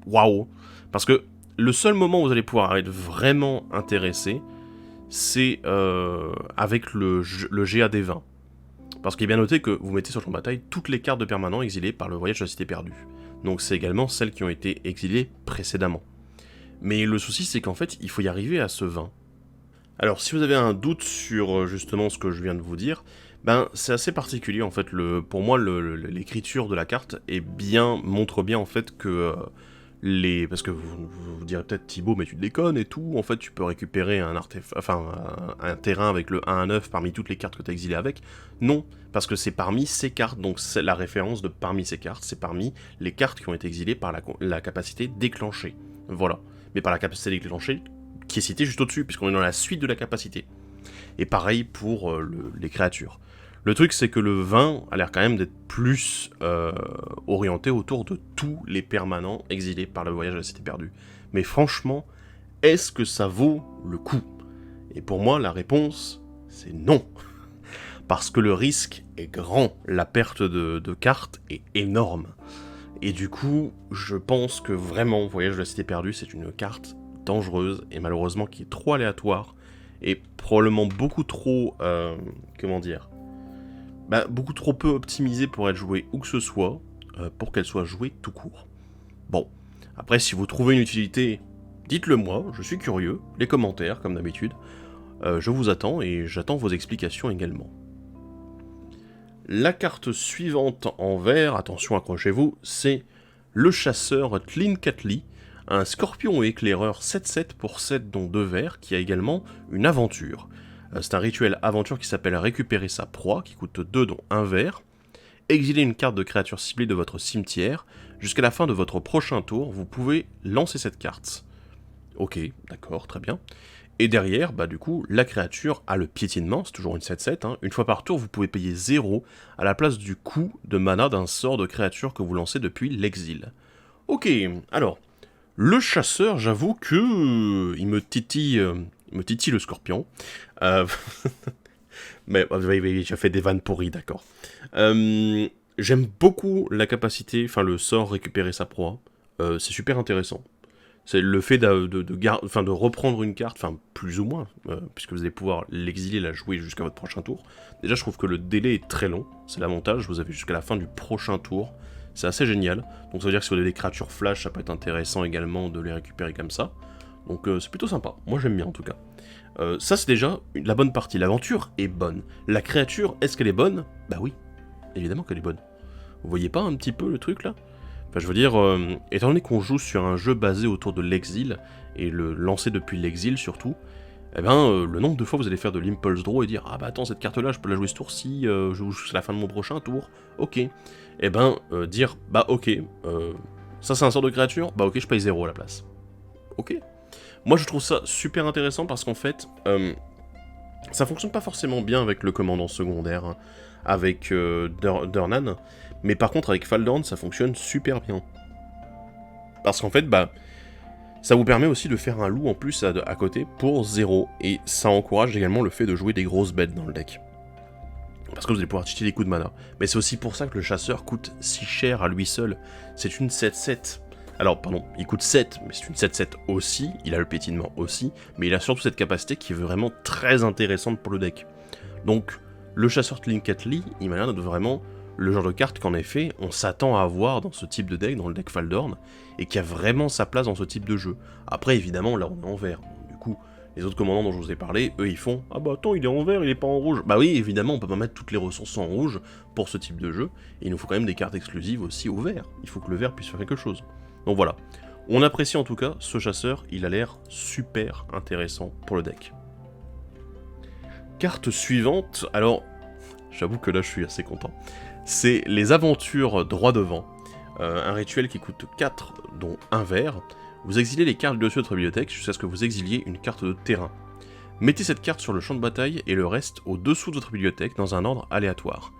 Speaker 1: Waouh. Parce que le seul moment où vous allez pouvoir être vraiment intéressé, c'est avec le GAD20. Parce qu'il est bien noté que vous mettez sur le champ de bataille toutes les cartes de permanents exilées par le voyage de la cité perdue. Donc c'est également celles qui ont été exilées précédemment. Mais le souci c'est qu'en fait, il faut y arriver à ce 20. Alors si vous avez un doute sur justement ce que je viens de vous dire, ben c'est assez particulier en fait. Pour moi, l'écriture de la carte montre bien en fait que... Parce que vous direz peut-être Thibaut, mais tu déconnes et tout, en fait tu peux récupérer un terrain avec le 1 à 9 parmi toutes les cartes que tu as exilées avec. Non, parce que c'est parmi ces cartes, donc c'est la référence de parmi ces cartes, c'est parmi les cartes qui ont été exilées par la capacité déclenchée. Voilà. Mais par la capacité déclenchée, qui est citée juste au-dessus, puisqu'on est dans la suite de la capacité. Et pareil pour les créatures. Le truc, c'est que le 20 a l'air quand même d'être plus orienté autour de tous les permanents exilés par le voyage à la cité perdue. Mais franchement, est-ce que ça vaut le coup? Et pour moi, la réponse, c'est non. Parce que le risque est grand, la perte de cartes est énorme. Et du coup, je pense que vraiment, voyage de la cité perdue, c'est une carte dangereuse, et malheureusement qui est trop aléatoire, et probablement beaucoup trop... beaucoup trop peu optimisée pour être jouée où que ce soit, pour qu'elle soit jouée tout court. Bon, après si vous trouvez une utilité, dites-le moi, je suis curieux, les commentaires comme d'habitude, je vous attends et j'attends vos explications également. La carte suivante en vert, attention accrochez-vous, c'est le chasseur Tlinkatli, un scorpion éclaireur 7-7 pour 7 dont 2 verts, qui a également une aventure. C'est un rituel aventure qui s'appelle récupérer sa proie, qui coûte 2 dont 1 vert. Exilez une carte de créature ciblée de votre cimetière. Jusqu'à la fin de votre prochain tour, vous pouvez lancer cette carte. Ok, d'accord, très bien. Et derrière, du coup, la créature a le piétinement, c'est toujours une 7-7. Hein. Une fois par tour, vous pouvez payer 0 à la place du coût de mana d'un sort de créature que vous lancez depuis l'exil. Ok, alors, le chasseur, j'avoue que il me titille le scorpion. Mais oui, j'ai fait des vannes pourries, d'accord. J'aime beaucoup la capacité, le sort récupérer sa proie. C'est super intéressant. C'est le fait de reprendre une carte, plus ou moins, puisque vous allez pouvoir l'exiler, la jouer jusqu'à votre prochain tour. Déjà, je trouve que le délai est très long. C'est l'avantage, vous avez jusqu'à la fin du prochain tour. C'est assez génial. Donc ça veut dire que si vous avez des créatures flash, ça peut être intéressant également de les récupérer comme ça. Donc c'est plutôt sympa. Moi j'aime bien en tout cas. Ça c'est déjà la bonne partie. L'aventure est bonne. La créature, est-ce qu'elle est bonne? Bah oui, évidemment qu'elle est bonne. Vous voyez pas un petit peu le truc là? Je veux dire, étant donné qu'on joue sur un jeu basé autour de l'exil, et le lancer depuis l'exil surtout, le nombre de fois vous allez faire de l'impulse draw et dire ah attends, cette carte là je peux la jouer ce tour-ci, je joue jusqu'à la fin de mon prochain tour, ok. Dire ok, ça c'est un sort de créature, ok je paye 0 à la place. Ok. Moi je trouve ça super intéressant parce qu'en fait, ça fonctionne pas forcément bien avec le commandant secondaire, hein, avec Durnan, mais par contre avec Faldorn ça fonctionne super bien. Parce qu'en fait, ça vous permet aussi de faire un loup en plus à côté pour 0, et ça encourage également le fait de jouer des grosses bêtes dans le deck. Parce que vous allez pouvoir cheater des coups de mana. Mais c'est aussi pour ça que le chasseur coûte si cher à lui seul. C'est une 7-7. Alors, pardon, il coûte 7, mais c'est une 7-7 aussi, il a le pétinement aussi, mais il a surtout cette capacité qui est vraiment très intéressante pour le deck. Donc, le chasseur Tlinkatli, il m'a l'air d'être vraiment le genre de carte qu'en effet, on s'attend à avoir dans ce type de deck, dans le deck Faldorn, et qui a vraiment sa place dans ce type de jeu. Après, évidemment, là, on est en vert. Du coup, les autres commandants dont je vous ai parlé, eux, ils font « Ah attends, il est en vert, il est pas en rouge ». Bah oui, évidemment, on peut pas mettre toutes les ressources en rouge pour ce type de jeu, et il nous faut quand même des cartes exclusives aussi au vert. Il faut que le vert puisse faire quelque chose. Donc voilà. On apprécie en tout cas ce chasseur, il a l'air super intéressant pour le deck. Carte suivante, alors, j'avoue que là je suis assez content. C'est les aventures droit devant. Un rituel qui coûte 4, dont 1 vert. Vous exilez les cartes dessus de votre bibliothèque jusqu'à ce que vous exiliez une carte de terrain. Mettez cette carte sur le champ de bataille et le reste au-dessous de votre bibliothèque dans un ordre aléatoire.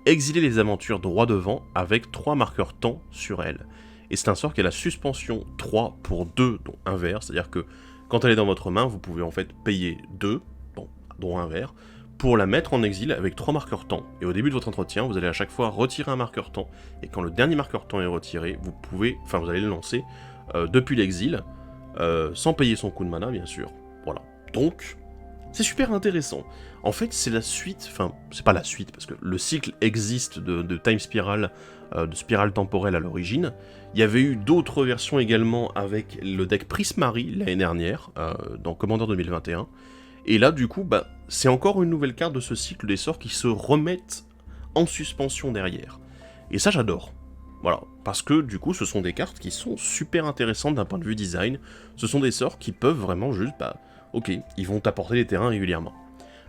Speaker 1: Exilez les aventures droit devant avec 3 marqueurs temps sur elles. et c'est un sort qui a la suspension 3 pour 2, dont un vert, c'est-à-dire que quand elle est dans votre main, vous pouvez en fait payer 2, bon, dont un vert, pour la mettre en exil avec 3 marqueurs temps. Et au début de votre entretien, vous allez à chaque fois retirer un marqueur temps, et quand le dernier marqueur temps est retiré, vous allez le lancer depuis l'exil, sans payer son coup de mana, bien sûr. Voilà. Donc, c'est super intéressant. En fait, c'est la suite, enfin, c'est pas la suite, parce que le cycle existe de Time Spiral, de spirale temporelle à l'origine. Il y avait eu d'autres versions également avec le deck Prismari l'année dernière, dans Commander 2021. Et là, du coup, bah, c'est encore une nouvelle carte de ce cycle des sorts qui se remettent en suspension derrière. Et ça, j'adore. Voilà, parce que du coup, ce sont des cartes qui sont super intéressantes d'un point de vue design. Ce sont des sorts qui peuvent vraiment juste, bah, ok, ils vont t'apporter des terrains régulièrement.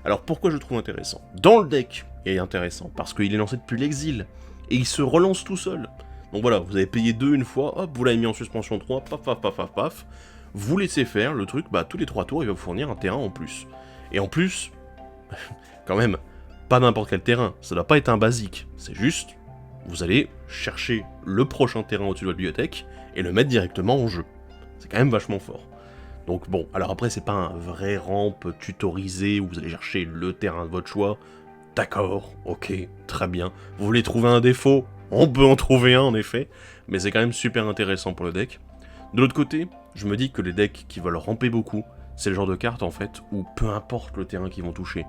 Speaker 1: Alors pourquoi je trouve intéressant? Dans le deck, il est intéressant, parce qu'il est lancé depuis l'exil, et il se relance tout seul. Donc voilà, vous avez payé 2 une fois, hop, vous l'avez mis en suspension 3, paf, paf, paf, paf, paf. Vous laissez faire, le truc, bah tous les 3 tours, il va vous fournir un terrain en plus. Et en plus, quand même, pas n'importe quel terrain, ça doit pas être un basique, c'est juste, vous allez chercher le prochain terrain au-dessus de votre bibliothèque, et le mettre directement en jeu. C'est quand même vachement fort. Donc bon, alors après c'est pas un vrai ramp tutorisé où vous allez chercher le terrain de votre choix. D'accord, ok, très bien. Vous voulez trouver un défaut? On peut en trouver un en effet, mais c'est quand même super intéressant pour le deck. De l'autre côté, je me dis que les decks qui veulent ramper beaucoup, c'est le genre de carte en fait où peu importe le terrain qu'ils vont toucher,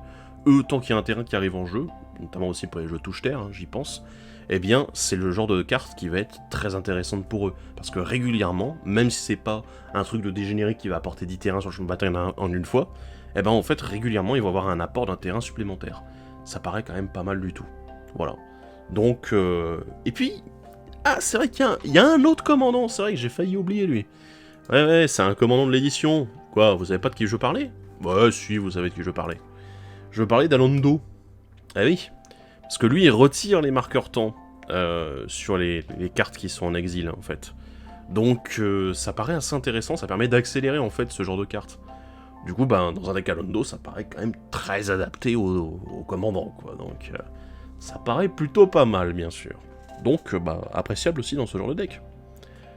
Speaker 1: eux tant qu'il y a un terrain qui arrive en jeu, notamment aussi pour les jeux touche-terre, hein, j'y pense, eh bien c'est le genre de carte qui va être très intéressante pour eux. Parce que régulièrement, même si c'est pas un truc de dégénéré qui va apporter 10 terrains sur le champ de bataille en une fois, eh ben en fait régulièrement ils vont avoir un apport d'un terrain supplémentaire. Ça paraît quand même pas mal du tout. Voilà. Donc, et puis, ah c'est vrai qu'il y a un autre commandant, c'est vrai que j'ai failli oublier lui. Ouais, c'est un commandant de l'édition. Quoi, vous savez pas de qui je parlais? Ouais, si, vous savez de qui je parlais. Je parlais d'Alondo. Ah oui. Parce que lui, il retire les marqueurs temps sur les cartes qui sont en exil, en fait. Donc, ça paraît assez intéressant, ça permet d'accélérer, en fait, ce genre de cartes. Du coup, ben, dans un deck Alondo, ça paraît quand même très adapté au commandant, quoi. Donc, ça paraît plutôt pas mal, bien sûr. Donc, bah, appréciable aussi dans ce genre de deck.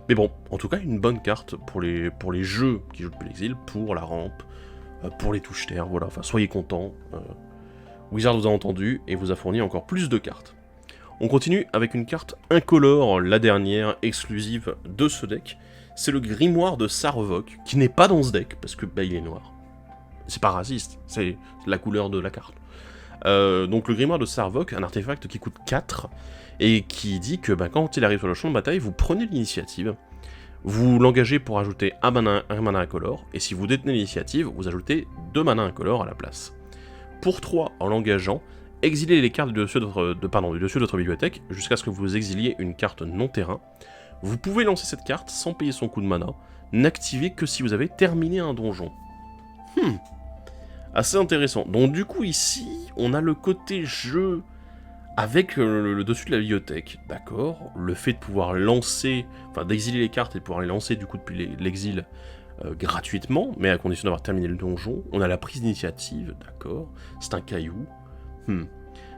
Speaker 1: Mais bon, en tout cas, une bonne carte pour les jeux qui jouent depuis l'exil, pour la rampe, pour les touches-terre, voilà. Enfin, soyez contents. Wizard vous a entendu et vous a fourni encore plus de cartes. On continue avec une carte incolore, la dernière, exclusive de ce deck. C'est le Grimoire de Sarvok, qui n'est pas dans ce deck, parce que bah, il est noir. C'est pas raciste, c'est la couleur de la carte. Donc le Grimoire de Sarvok, un artefact qui coûte 4, et qui dit que bah, quand il arrive sur le champ de bataille, vous prenez l'initiative, vous l'engagez pour ajouter un mana incolore, et si vous détenez l'initiative, vous ajoutez 2 mana incolores à la place. Pour 3, en l'engageant, exilez les cartes du dessus de votre bibliothèque jusqu'à ce que vous exiliez une carte non-terrain. Vous pouvez lancer cette carte sans payer son coût de mana, n'activez que si vous avez terminé un donjon. Assez intéressant. Donc du coup ici, on a le côté jeu avec le dessus de la bibliothèque, d'accord. Le fait de pouvoir lancer, enfin d'exiler les cartes et de pouvoir les lancer du coup depuis l'exil gratuitement, mais à condition d'avoir terminé le donjon. On a la prise d'initiative, d'accord. C'est un caillou.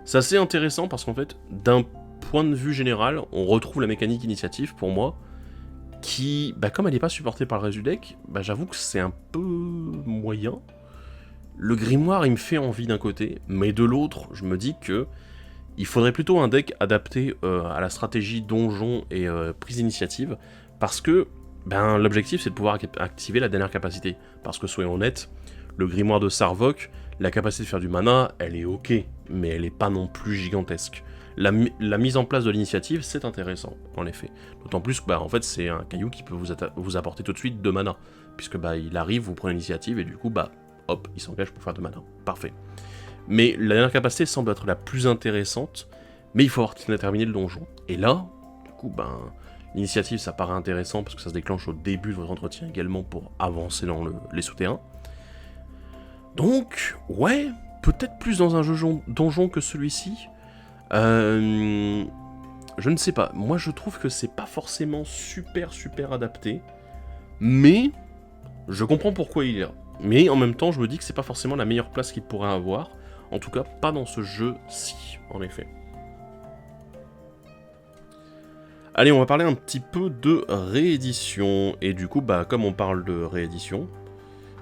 Speaker 1: C'est assez intéressant parce qu'en fait, d'un point de vue général, on retrouve la mécanique initiative pour moi, qui, bah, comme elle n'est pas supportée par le reste du deck, bah, j'avoue que c'est un peu moyen. Le grimoire, il me fait envie d'un côté, mais de l'autre, je me dis que il faudrait plutôt un deck adapté à la stratégie donjon et prise d'initiative, parce que ben, l'objectif c'est de pouvoir activer la dernière capacité. Parce que soyons honnêtes, le grimoire de Sarvok, la capacité de faire du mana, elle est ok, mais elle est pas non plus gigantesque. La mise en place de l'initiative, c'est intéressant, en effet. D'autant plus que bah, en fait, c'est un caillou qui peut vous apporter tout de suite 2 mana. Puisque bah, il arrive, vous prenez l'initiative, et du coup, bah, hop, il s'engage pour faire 2 mana. Parfait. Mais la dernière capacité semble être la plus intéressante, mais il faut avoir terminé le donjon. Et là, du coup, ben, l'initiative, ça paraît intéressant, parce que ça se déclenche au début de votre entretien également pour avancer dans les souterrains. Donc, ouais, peut-être plus dans un jeu donjon que celui-ci. Je ne sais pas. Moi, je trouve que c'est pas forcément super adapté. Mais, je comprends pourquoi il est là. Mais en même temps, je me dis que c'est pas forcément la meilleure place qu'il pourrait avoir. En tout cas, pas dans ce jeu-ci, en effet. Allez, on va parler un petit peu de réédition, et du coup, bah, comme on parle de réédition,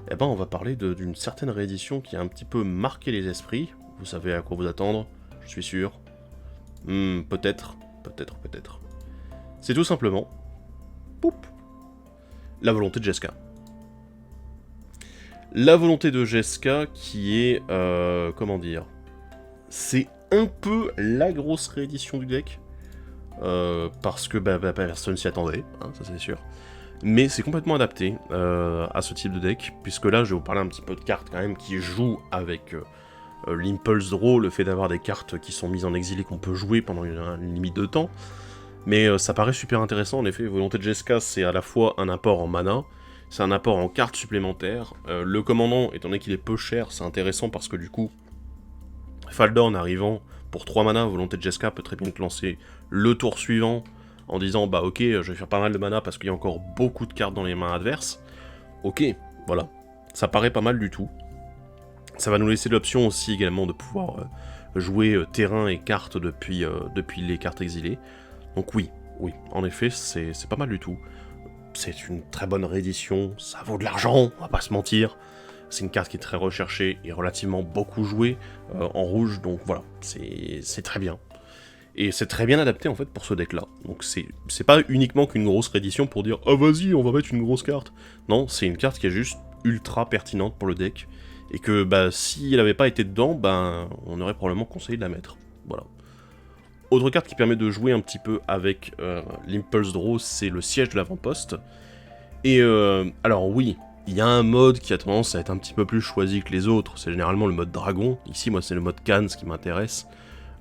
Speaker 1: eh ben, on va parler d'une certaine réédition qui a un petit peu marqué les esprits. Vous savez à quoi vous attendre, je suis sûr. Peut-être, peut-être. C'est tout simplement... Poup, la volonté de Jeska. La volonté de Jeska qui est... comment dire... C'est un peu la grosse réédition du deck. Parce que personne s'y attendait, hein, ça c'est sûr. Mais c'est complètement adapté à ce type de deck, puisque là je vais vous parler un petit peu de cartes quand même qui jouent avec l'impulse draw, le fait d'avoir des cartes qui sont mises en exil et qu'on peut jouer pendant une limite de temps. Mais ça paraît super intéressant en effet. Volonté de Jeska, c'est à la fois un apport en mana, c'est un apport en cartes supplémentaires. Le commandant, étant donné qu'il est peu cher, c'est intéressant parce que du coup, Faldorn arrivant pour 3 mana, Volonté de Jeska peut très bien te lancer le tour suivant en disant bah ok, je vais faire pas mal de mana parce qu'il y a encore beaucoup de cartes dans les mains adverses. Ok, voilà. Ça paraît pas mal du tout. Ça va nous laisser l'option aussi également de pouvoir jouer terrain et cartes depuis les cartes exilées. Donc oui, en effet, c'est pas mal du tout. C'est une très bonne réédition, ça vaut de l'argent, on va pas se mentir. C'est une carte qui est très recherchée et relativement beaucoup jouée en rouge, donc voilà, c'est très bien. Et c'est très bien adapté en fait pour ce deck là. Donc c'est pas uniquement qu'une grosse réédition pour dire oh vas-y on va mettre une grosse carte. Non, c'est une carte qui est juste ultra pertinente pour le deck. Et que bah si elle avait pas été dedans, bah on aurait probablement conseillé de la mettre. Voilà. Autre carte qui permet de jouer un petit peu avec l'Impulse Draw, c'est le siège de l'avant-poste. Et alors oui, il y a un mode qui a tendance à être un petit peu plus choisi que les autres, c'est généralement le mode dragon. Ici moi c'est le mode Khans qui m'intéresse,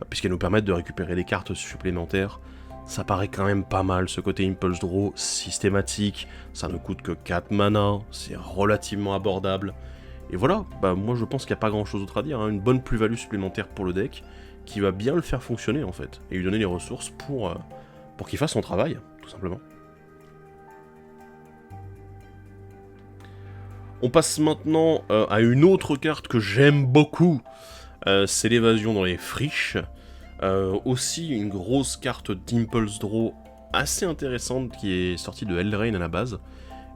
Speaker 1: puisqu'elle nous permet de récupérer des cartes supplémentaires. Ça paraît quand même pas mal ce côté Impulse Draw systématique, ça ne coûte que 4 mana, c'est relativement abordable. Et voilà, bah moi je pense qu'il n'y a pas grand chose d'autre à dire, hein. Une bonne plus-value supplémentaire pour le deck, qui va bien le faire fonctionner en fait, et lui donner les ressources pour qu'il fasse son travail, tout simplement. On passe maintenant à une autre carte que j'aime beaucoup, c'est l'évasion dans les friches. Aussi une grosse carte d'Impulse Draw assez intéressante qui est sortie de Eldraine à la base.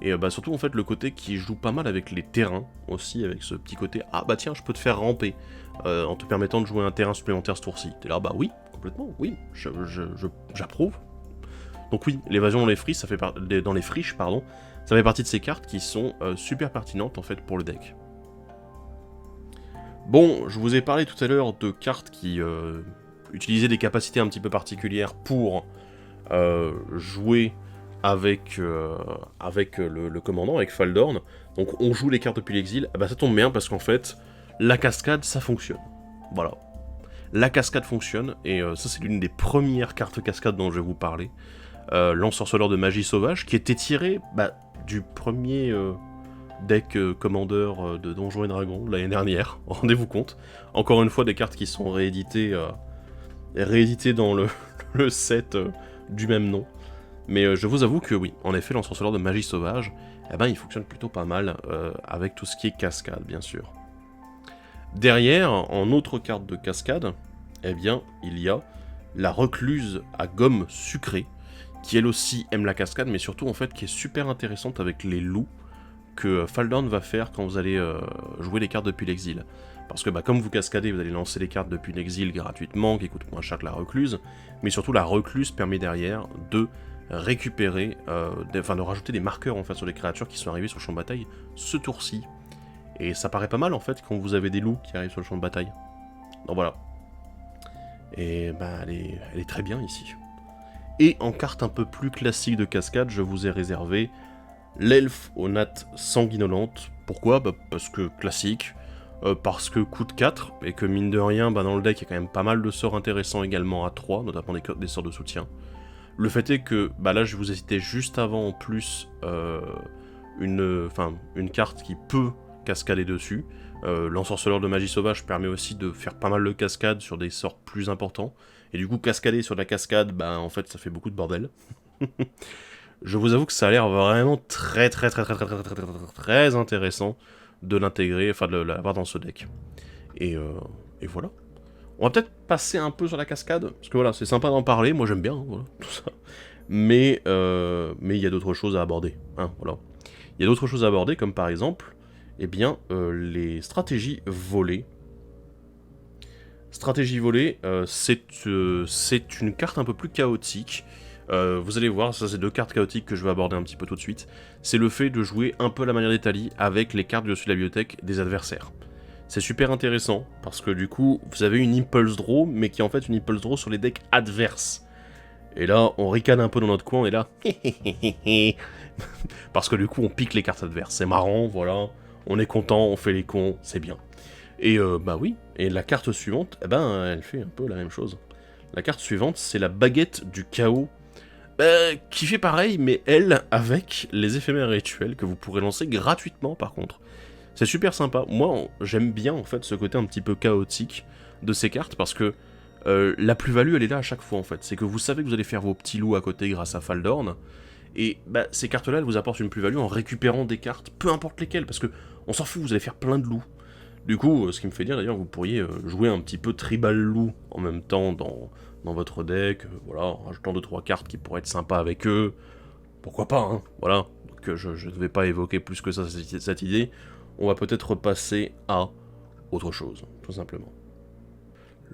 Speaker 1: Et surtout en fait le côté qui joue pas mal avec les terrains aussi, avec ce petit côté ah bah tiens je peux te faire ramper en te permettant de jouer un terrain supplémentaire ce tour-ci. T'es là bah oui, complètement, oui, j'approuve. Donc oui, l'évasion dans les friches, ça fait ça fait partie de ces cartes qui sont super pertinentes en fait pour le deck. Bon, je vous ai parlé tout à l'heure de cartes qui utilisaient des capacités un petit peu particulières pour jouer avec le commandant, avec Faldorn. Donc on joue les cartes depuis l'exil, bah ça tombe bien parce qu'en fait, la cascade, ça fonctionne. Voilà. La cascade fonctionne, et ça c'est l'une des premières cartes cascade dont je vais vous parler. L'ensorceleur de magie sauvage, qui était tiré du premier deck commandeur de Donjons et Dragons l'année dernière, rendez-vous compte. Encore une fois, des cartes qui sont rééditées dans le set du même nom. Mais je vous avoue que oui, en effet, l'ensorceleur de magie sauvage, il fonctionne plutôt pas mal, avec tout ce qui est cascade, bien sûr. Derrière, en autre carte de cascade, il y a la recluse à gomme sucrée, qui elle aussi aime la cascade, mais surtout en fait qui est super intéressante avec les loups que Faldorn va faire quand vous allez jouer les cartes depuis l'exil. Parce que comme vous cascadez, vous allez lancer les cartes depuis l'exil gratuitement, qui coûtent moins cher que la recluse, mais surtout la recluse permet derrière de récupérer, de rajouter des marqueurs en fait sur les créatures qui sont arrivées sur le champ de bataille ce tour-ci. Et ça paraît pas mal en fait quand vous avez des loups qui arrivent sur le champ de bataille. Donc voilà. Et elle est très bien ici. Et en carte un peu plus classique de cascade, je vous ai réservé l'elfe aux nattes sanguinolentes. Pourquoi ? Parce que classique, parce que coûte 4, et que mine de rien, dans le deck, il y a quand même pas mal de sorts intéressants également à 3, notamment des sorts de soutien. Le fait est que, là je vous ai cité juste avant en plus une carte qui peut cascader dessus. L'ensorceleur de magie sauvage permet aussi de faire pas mal de cascades sur des sorts plus importants. Et du coup, cascader sur la cascade, en fait, ça fait beaucoup de bordel. Je vous avoue que ça a l'air vraiment très intéressant de l'intégrer, de l'avoir dans ce deck. Et voilà. On va peut-être passer un peu sur la cascade, parce que voilà, c'est sympa d'en parler, moi j'aime bien, voilà, tout ça. mais il y a d'autres choses à aborder, hein, voilà. Il y a d'autres choses à aborder, comme par exemple, eh bien, les stratégies volées. Stratégie volée, c'est une carte un peu plus chaotique. Vous allez voir, ça c'est 2 cartes chaotiques que je vais aborder un petit peu tout de suite. C'est le fait de jouer un peu à la manière d'Italie avec les cartes dessus de la bibliothèque des adversaires. C'est super intéressant, parce que du coup, vous avez une Impulse Draw, mais qui est en fait une Impulse Draw sur les decks adverses. Et là, on ricane un peu dans notre coin, on est là... parce que du coup, on pique les cartes adverses. C'est marrant, voilà. On est content, on fait les cons, c'est bien. Et bah oui, et la carte suivante, eh ben, elle fait un peu la même chose. La carte suivante, c'est la baguette du chaos, qui fait pareil, mais elle, avec les éphémères rituels que vous pourrez lancer gratuitement par contre. C'est super sympa. Moi, j'aime bien en fait ce côté un petit peu chaotique de ces cartes, parce que la plus-value, elle est là à chaque fois en fait. C'est que vous savez que vous allez faire vos petits loups à côté grâce à Faldorn, et bah, ces cartes-là, elles vous apportent une plus-value en récupérant des cartes, peu importe lesquelles, parce que on s'en fout, vous allez faire plein de loups. Du coup, ce qui me fait dire d'ailleurs, vous pourriez jouer un petit peu tribal loup en même temps dans votre deck, voilà, en rajoutant 2-3 cartes qui pourraient être sympas avec eux. Pourquoi pas, hein, voilà. Donc je ne vais pas évoquer plus que ça cette idée. On va peut-être repasser à autre chose, tout simplement.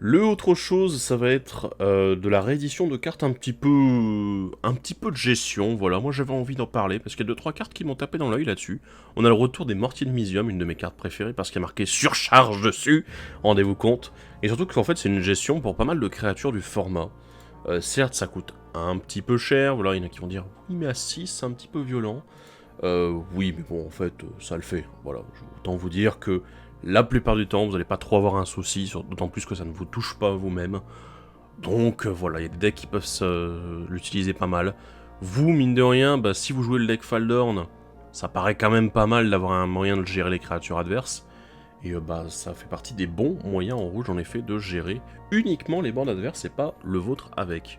Speaker 1: Le autre chose, ça va être de la réédition de cartes un petit peu de gestion, voilà, moi j'avais envie d'en parler, parce qu'il y a 2-3 cartes qui m'ont tapé dans l'œil là-dessus. On a le retour des Mortiers de Misium, une de mes cartes préférées, parce qu'il y a marqué surcharge dessus, rendez-vous compte, et surtout qu'en fait c'est une gestion pour pas mal de créatures du format. Certes, ça coûte un petit peu cher, voilà, il y en a qui vont dire, oui mais à 6, c'est un petit peu violent. Oui, mais bon, en fait, ça le fait, voilà, autant vous dire que la plupart du temps, vous n'allez pas trop avoir un souci, d'autant plus que ça ne vous touche pas vous-même. Donc voilà, il y a des decks qui peuvent l'utiliser pas mal. Vous, mine de rien, bah, si vous jouez le deck Faldorn, ça paraît quand même pas mal d'avoir un moyen de gérer les créatures adverses. Et bah, ça fait partie des bons moyens en rouge, en effet, de gérer uniquement les bandes adverses et pas le vôtre avec.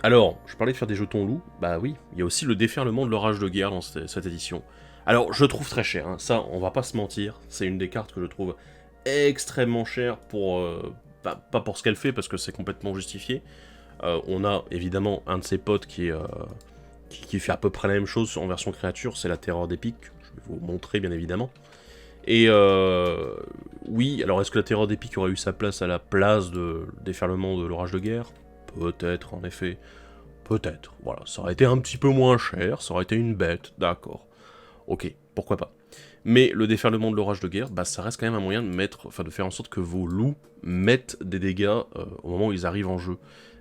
Speaker 1: Alors, je parlais de faire des jetons loups, bah oui, il y a aussi le déferlement de l'orage de guerre dans cette édition. Alors, je trouve très cher, hein. Ça, on va pas se mentir, c'est une des cartes que je trouve extrêmement chère pour... pas pour ce qu'elle fait, parce que c'est complètement justifié. On a évidemment un de ses potes qui fait à peu près la même chose en version créature, c'est la Terreur d'Épique, je vais vous montrer bien évidemment. Et oui, alors est-ce que la Terreur d'Épique aurait eu sa place à la place de déferlement de l'orage de guerre? Peut-être, en effet. Peut-être, voilà, ça aurait été un petit peu moins cher, ça aurait été une bête, d'accord. Ok, pourquoi pas. Mais le déferlement de l'orage de guerre, bah, ça reste quand même un moyen de faire en sorte que vos loups mettent des dégâts au moment où ils arrivent en jeu.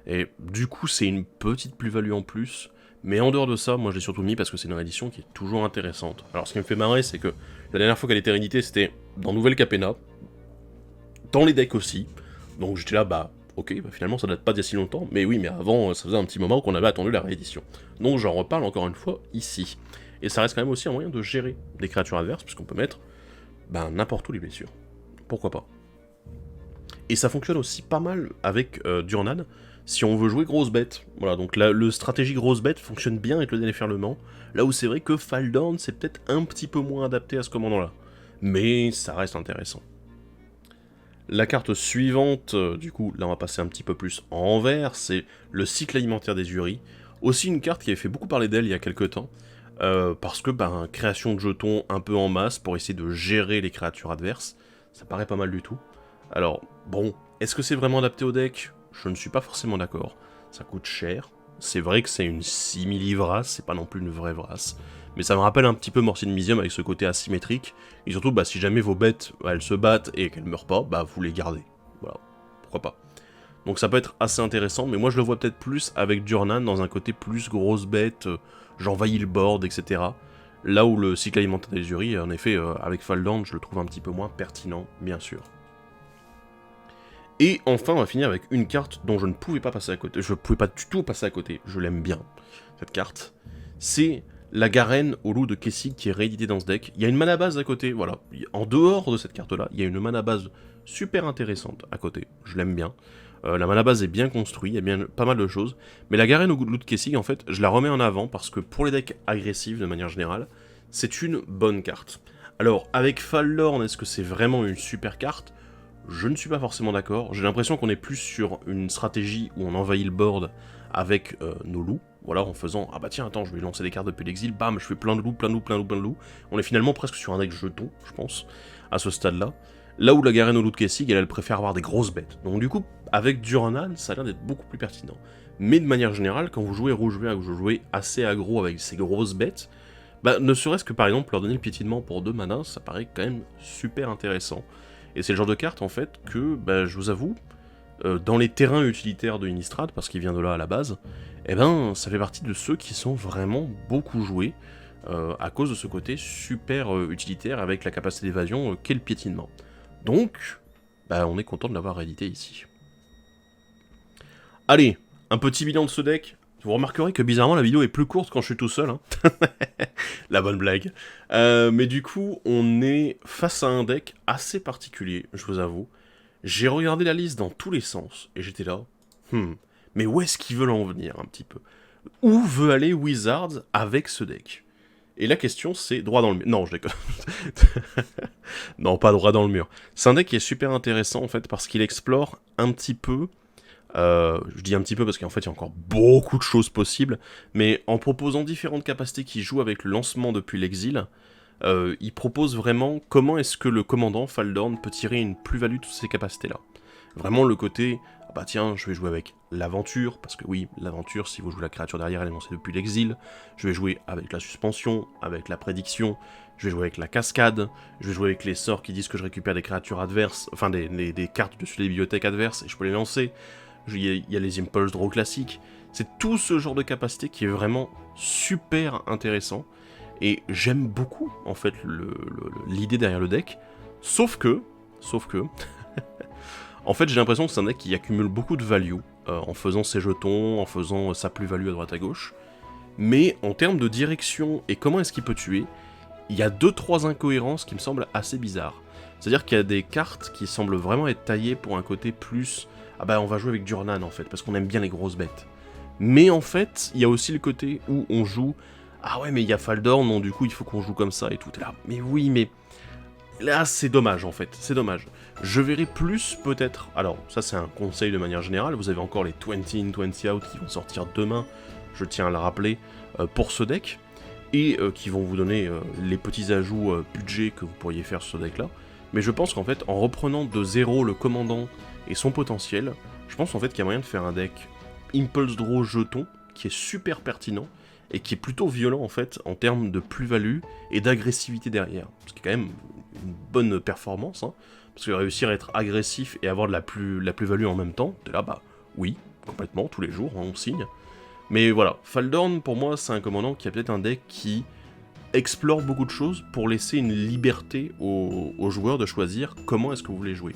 Speaker 1: Et du coup, c'est une petite plus-value en plus, mais en dehors de ça, moi je l'ai surtout mis parce que c'est une réédition qui est toujours intéressante. Alors ce qui me fait marrer, c'est que la dernière fois qu'elle était rééditée, c'était dans Nouvelle Capenna, dans les decks aussi, donc j'étais là, bah ok, bah finalement ça date pas d'il y a si longtemps, mais oui, mais avant, ça faisait un petit moment qu'on avait attendu la réédition. Donc j'en reparle encore une fois ici. Et ça reste quand même aussi un moyen de gérer des créatures adverses, puisqu'on peut mettre n'importe où les blessures. Pourquoi pas. Et ça fonctionne aussi pas mal avec Durnan, si on veut jouer grosse bête. Voilà, donc le stratégie grosse bête fonctionne bien avec le déferlement, là où c'est vrai que Faldorn, c'est peut-être un petit peu moins adapté à ce commandant-là. Mais ça reste intéressant. La carte suivante, du coup, là on va passer un petit peu plus en vert, c'est le cycle alimentaire des Uri. Aussi une carte qui avait fait beaucoup parler d'elle il y a quelques temps, parce que création de jetons un peu en masse pour essayer de gérer les créatures adverses, ça paraît pas mal du tout. Alors, bon, est-ce que c'est vraiment adapté au deck? Je ne suis pas forcément d'accord. Ça coûte cher. C'est vrai que c'est une simili-vrasse, c'est pas non plus une vraie vrasse. Mais ça me rappelle un petit peu Mortier de Misium avec ce côté asymétrique. Et surtout, si jamais vos bêtes, elles se battent et qu'elles meurent pas, vous les gardez. Voilà, pourquoi pas. Donc ça peut être assez intéressant, mais moi je le vois peut-être plus avec Durnan dans un côté plus grosse bête, j'envahis le board, etc. Là où le cycle alimentaire des Uri, en effet, avec Faldorn, je le trouve un petit peu moins pertinent, bien sûr. Et enfin, on va finir avec une carte dont je ne pouvais pas passer à côté. Je ne pouvais pas du tout passer à côté, je l'aime bien, cette carte. C'est la Garenne au loup de Kessig qui est rééditée dans ce deck. Il y a une mana base à côté, voilà. En dehors de cette carte-là, il y a une mana base super intéressante à côté, je l'aime bien. La mana base est bien construite, il y a bien pas mal de choses. Mais la Garenne au loup de Kessig, en fait, je la remets en avant parce que pour les decks agressifs, de manière générale, c'est une bonne carte. Alors, avec Faldorn, est-ce que c'est vraiment une super carte? Je ne suis pas forcément d'accord. J'ai l'impression qu'on est plus sur une stratégie où on envahit le board avec nos loups, Voilà, en faisant, ah bah tiens, attends, je vais lancer des cartes depuis l'exil, bam, je fais plein de loups, plein de loups, plein de loups, plein de loups. On est finalement presque sur un deck jeton, je pense, à ce stade-là. Là où la Garen au loup de Kessig, elle préfère avoir des grosses bêtes. Donc du coup, avec Durnan, ça a l'air d'être beaucoup plus pertinent. Mais de manière générale, quand vous jouez rouge-vert, que vous jouez assez aggro avec ces grosses bêtes, bah, ne serait-ce que par exemple leur donner le piétinement pour 2 mana, ça paraît quand même super intéressant. Et c'est le genre de carte en fait que, bah, je vous avoue, dans les terrains utilitaires de Innistrad, parce qu'il vient de là à la base, eh ben ça fait partie de ceux qui sont vraiment beaucoup joués, à cause de ce côté super utilitaire avec la capacité d'évasion qu'est le piétinement. Donc, bah, on est content de l'avoir réédité ici. Allez, un petit bilan de ce deck. Vous remarquerez que bizarrement la vidéo est plus courte quand je suis tout seul, hein. La bonne blague. Mais du coup, on est face à un deck assez particulier, je vous avoue. J'ai regardé la liste dans tous les sens, et j'étais là, mais où est-ce qu'ils veulent en venir un petit peu? Où veut aller Wizards avec ce deck? Et la question c'est droit dans le mur. Non, je déconne. Non, pas droit dans le mur. C'est un deck qui est super intéressant en fait, parce qu'il explore un petit peu... je dis un petit peu parce qu'en fait il y a encore beaucoup de choses possibles, mais en proposant différentes capacités qui jouent avec le lancement depuis l'exil, il propose vraiment comment est-ce que le commandant Faldorn peut tirer une plus-value de toutes ces capacités-là. Vraiment le côté, ah bah tiens, je vais jouer avec l'aventure, parce que oui, l'aventure, si vous jouez la créature derrière, elle est lancée depuis l'exil, je vais jouer avec la suspension, avec la prédiction, je vais jouer avec la cascade, je vais jouer avec les sorts qui disent que je récupère des créatures adverses, enfin des cartes dessus des bibliothèques adverses, et je peux les lancer. Il y a les impulse draw classiques, c'est tout ce genre de capacité qui est vraiment super intéressant, et j'aime beaucoup, en fait, l'idée derrière le deck, sauf que, en fait, j'ai l'impression que c'est un deck qui accumule beaucoup de value, en faisant ses jetons, en faisant sa plus-value à droite à gauche, mais en termes de direction et comment est-ce qu'il peut tuer, il y a 2-3 incohérences qui me semblent assez bizarres. C'est-à-dire qu'il y a des cartes qui semblent vraiment être taillées pour un côté plus... Ah bah on va jouer avec Durnan en fait, parce qu'on aime bien les grosses bêtes. Mais en fait, il y a aussi le côté où on joue... Ah ouais mais il y a Faldorn, donc du coup il faut qu'on joue comme ça et tout. Et là, mais oui mais... Là c'est dommage en fait, c'est dommage. Je verrai plus peut-être... Alors ça c'est un conseil de manière générale, vous avez encore les 20 in, 20 out qui vont sortir demain, je tiens à le rappeler, pour ce deck. Et qui vont vous donner les petits ajouts budget que vous pourriez faire sur ce deck là. Mais je pense qu'en fait en reprenant de zéro le commandant et son potentiel, je pense en fait qu'il y a moyen de faire un deck Impulse Draw jeton qui est super pertinent et qui est plutôt violent en fait en termes de plus-value et d'agressivité derrière. Ce qui est quand même une bonne performance, hein, parce que réussir à être agressif et avoir de la plus-value en même temps, t'es là bah oui, complètement, tous les jours, hein, on signe. Mais voilà, Faldorn pour moi c'est un commandant qui a peut-être un deck qui explore beaucoup de choses pour laisser une liberté aux joueurs de choisir comment est-ce que vous voulez jouer.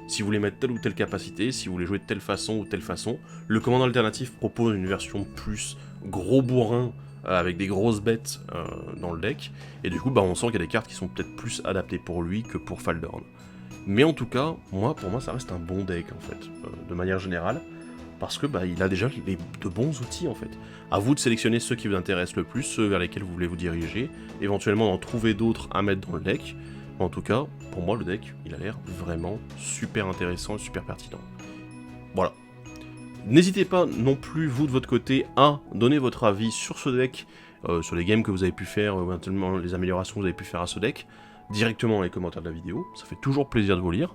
Speaker 1: Si vous voulez mettre telle ou telle capacité, si vous voulez jouer de telle façon ou telle façon, le commandant alternatif propose une version plus gros bourrin, avec des grosses bêtes dans le deck, et du coup bah, on sent qu'il y a des cartes qui sont peut-être plus adaptées pour lui que pour Faldorn. Mais en tout cas, pour moi ça reste un bon deck en fait, de manière générale, parce que bah, il a déjà de bons outils en fait. À vous de sélectionner ceux qui vous intéressent le plus, ceux vers lesquels vous voulez vous diriger, éventuellement d'en trouver d'autres à mettre dans le deck. En tout cas, pour moi le deck, il a l'air vraiment super intéressant et super pertinent. Voilà. N'hésitez pas non plus, vous de votre côté, à donner votre avis sur ce deck, sur les games que vous avez pu faire, éventuellement les améliorations que vous avez pu faire à ce deck, directement dans les commentaires de la vidéo, ça fait toujours plaisir de vous lire.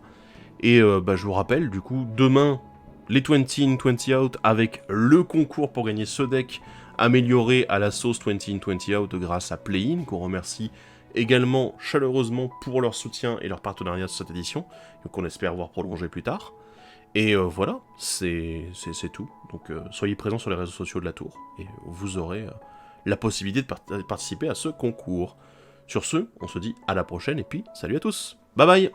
Speaker 1: Et bah, je vous rappelle, du coup, demain, les 20 in, 20 out, avec le concours pour gagner ce deck amélioré à la sauce 20 in, 20 out grâce à Play-in, qu'on remercie également chaleureusement pour leur soutien et leur partenariat sur cette édition, qu'on espère voir prolonger plus tard. Et voilà, c'est tout. Donc soyez présents sur les réseaux sociaux de la Tour, et vous aurez la possibilité de participer à ce concours. Sur ce, on se dit à la prochaine, et puis salut à tous. Bye bye.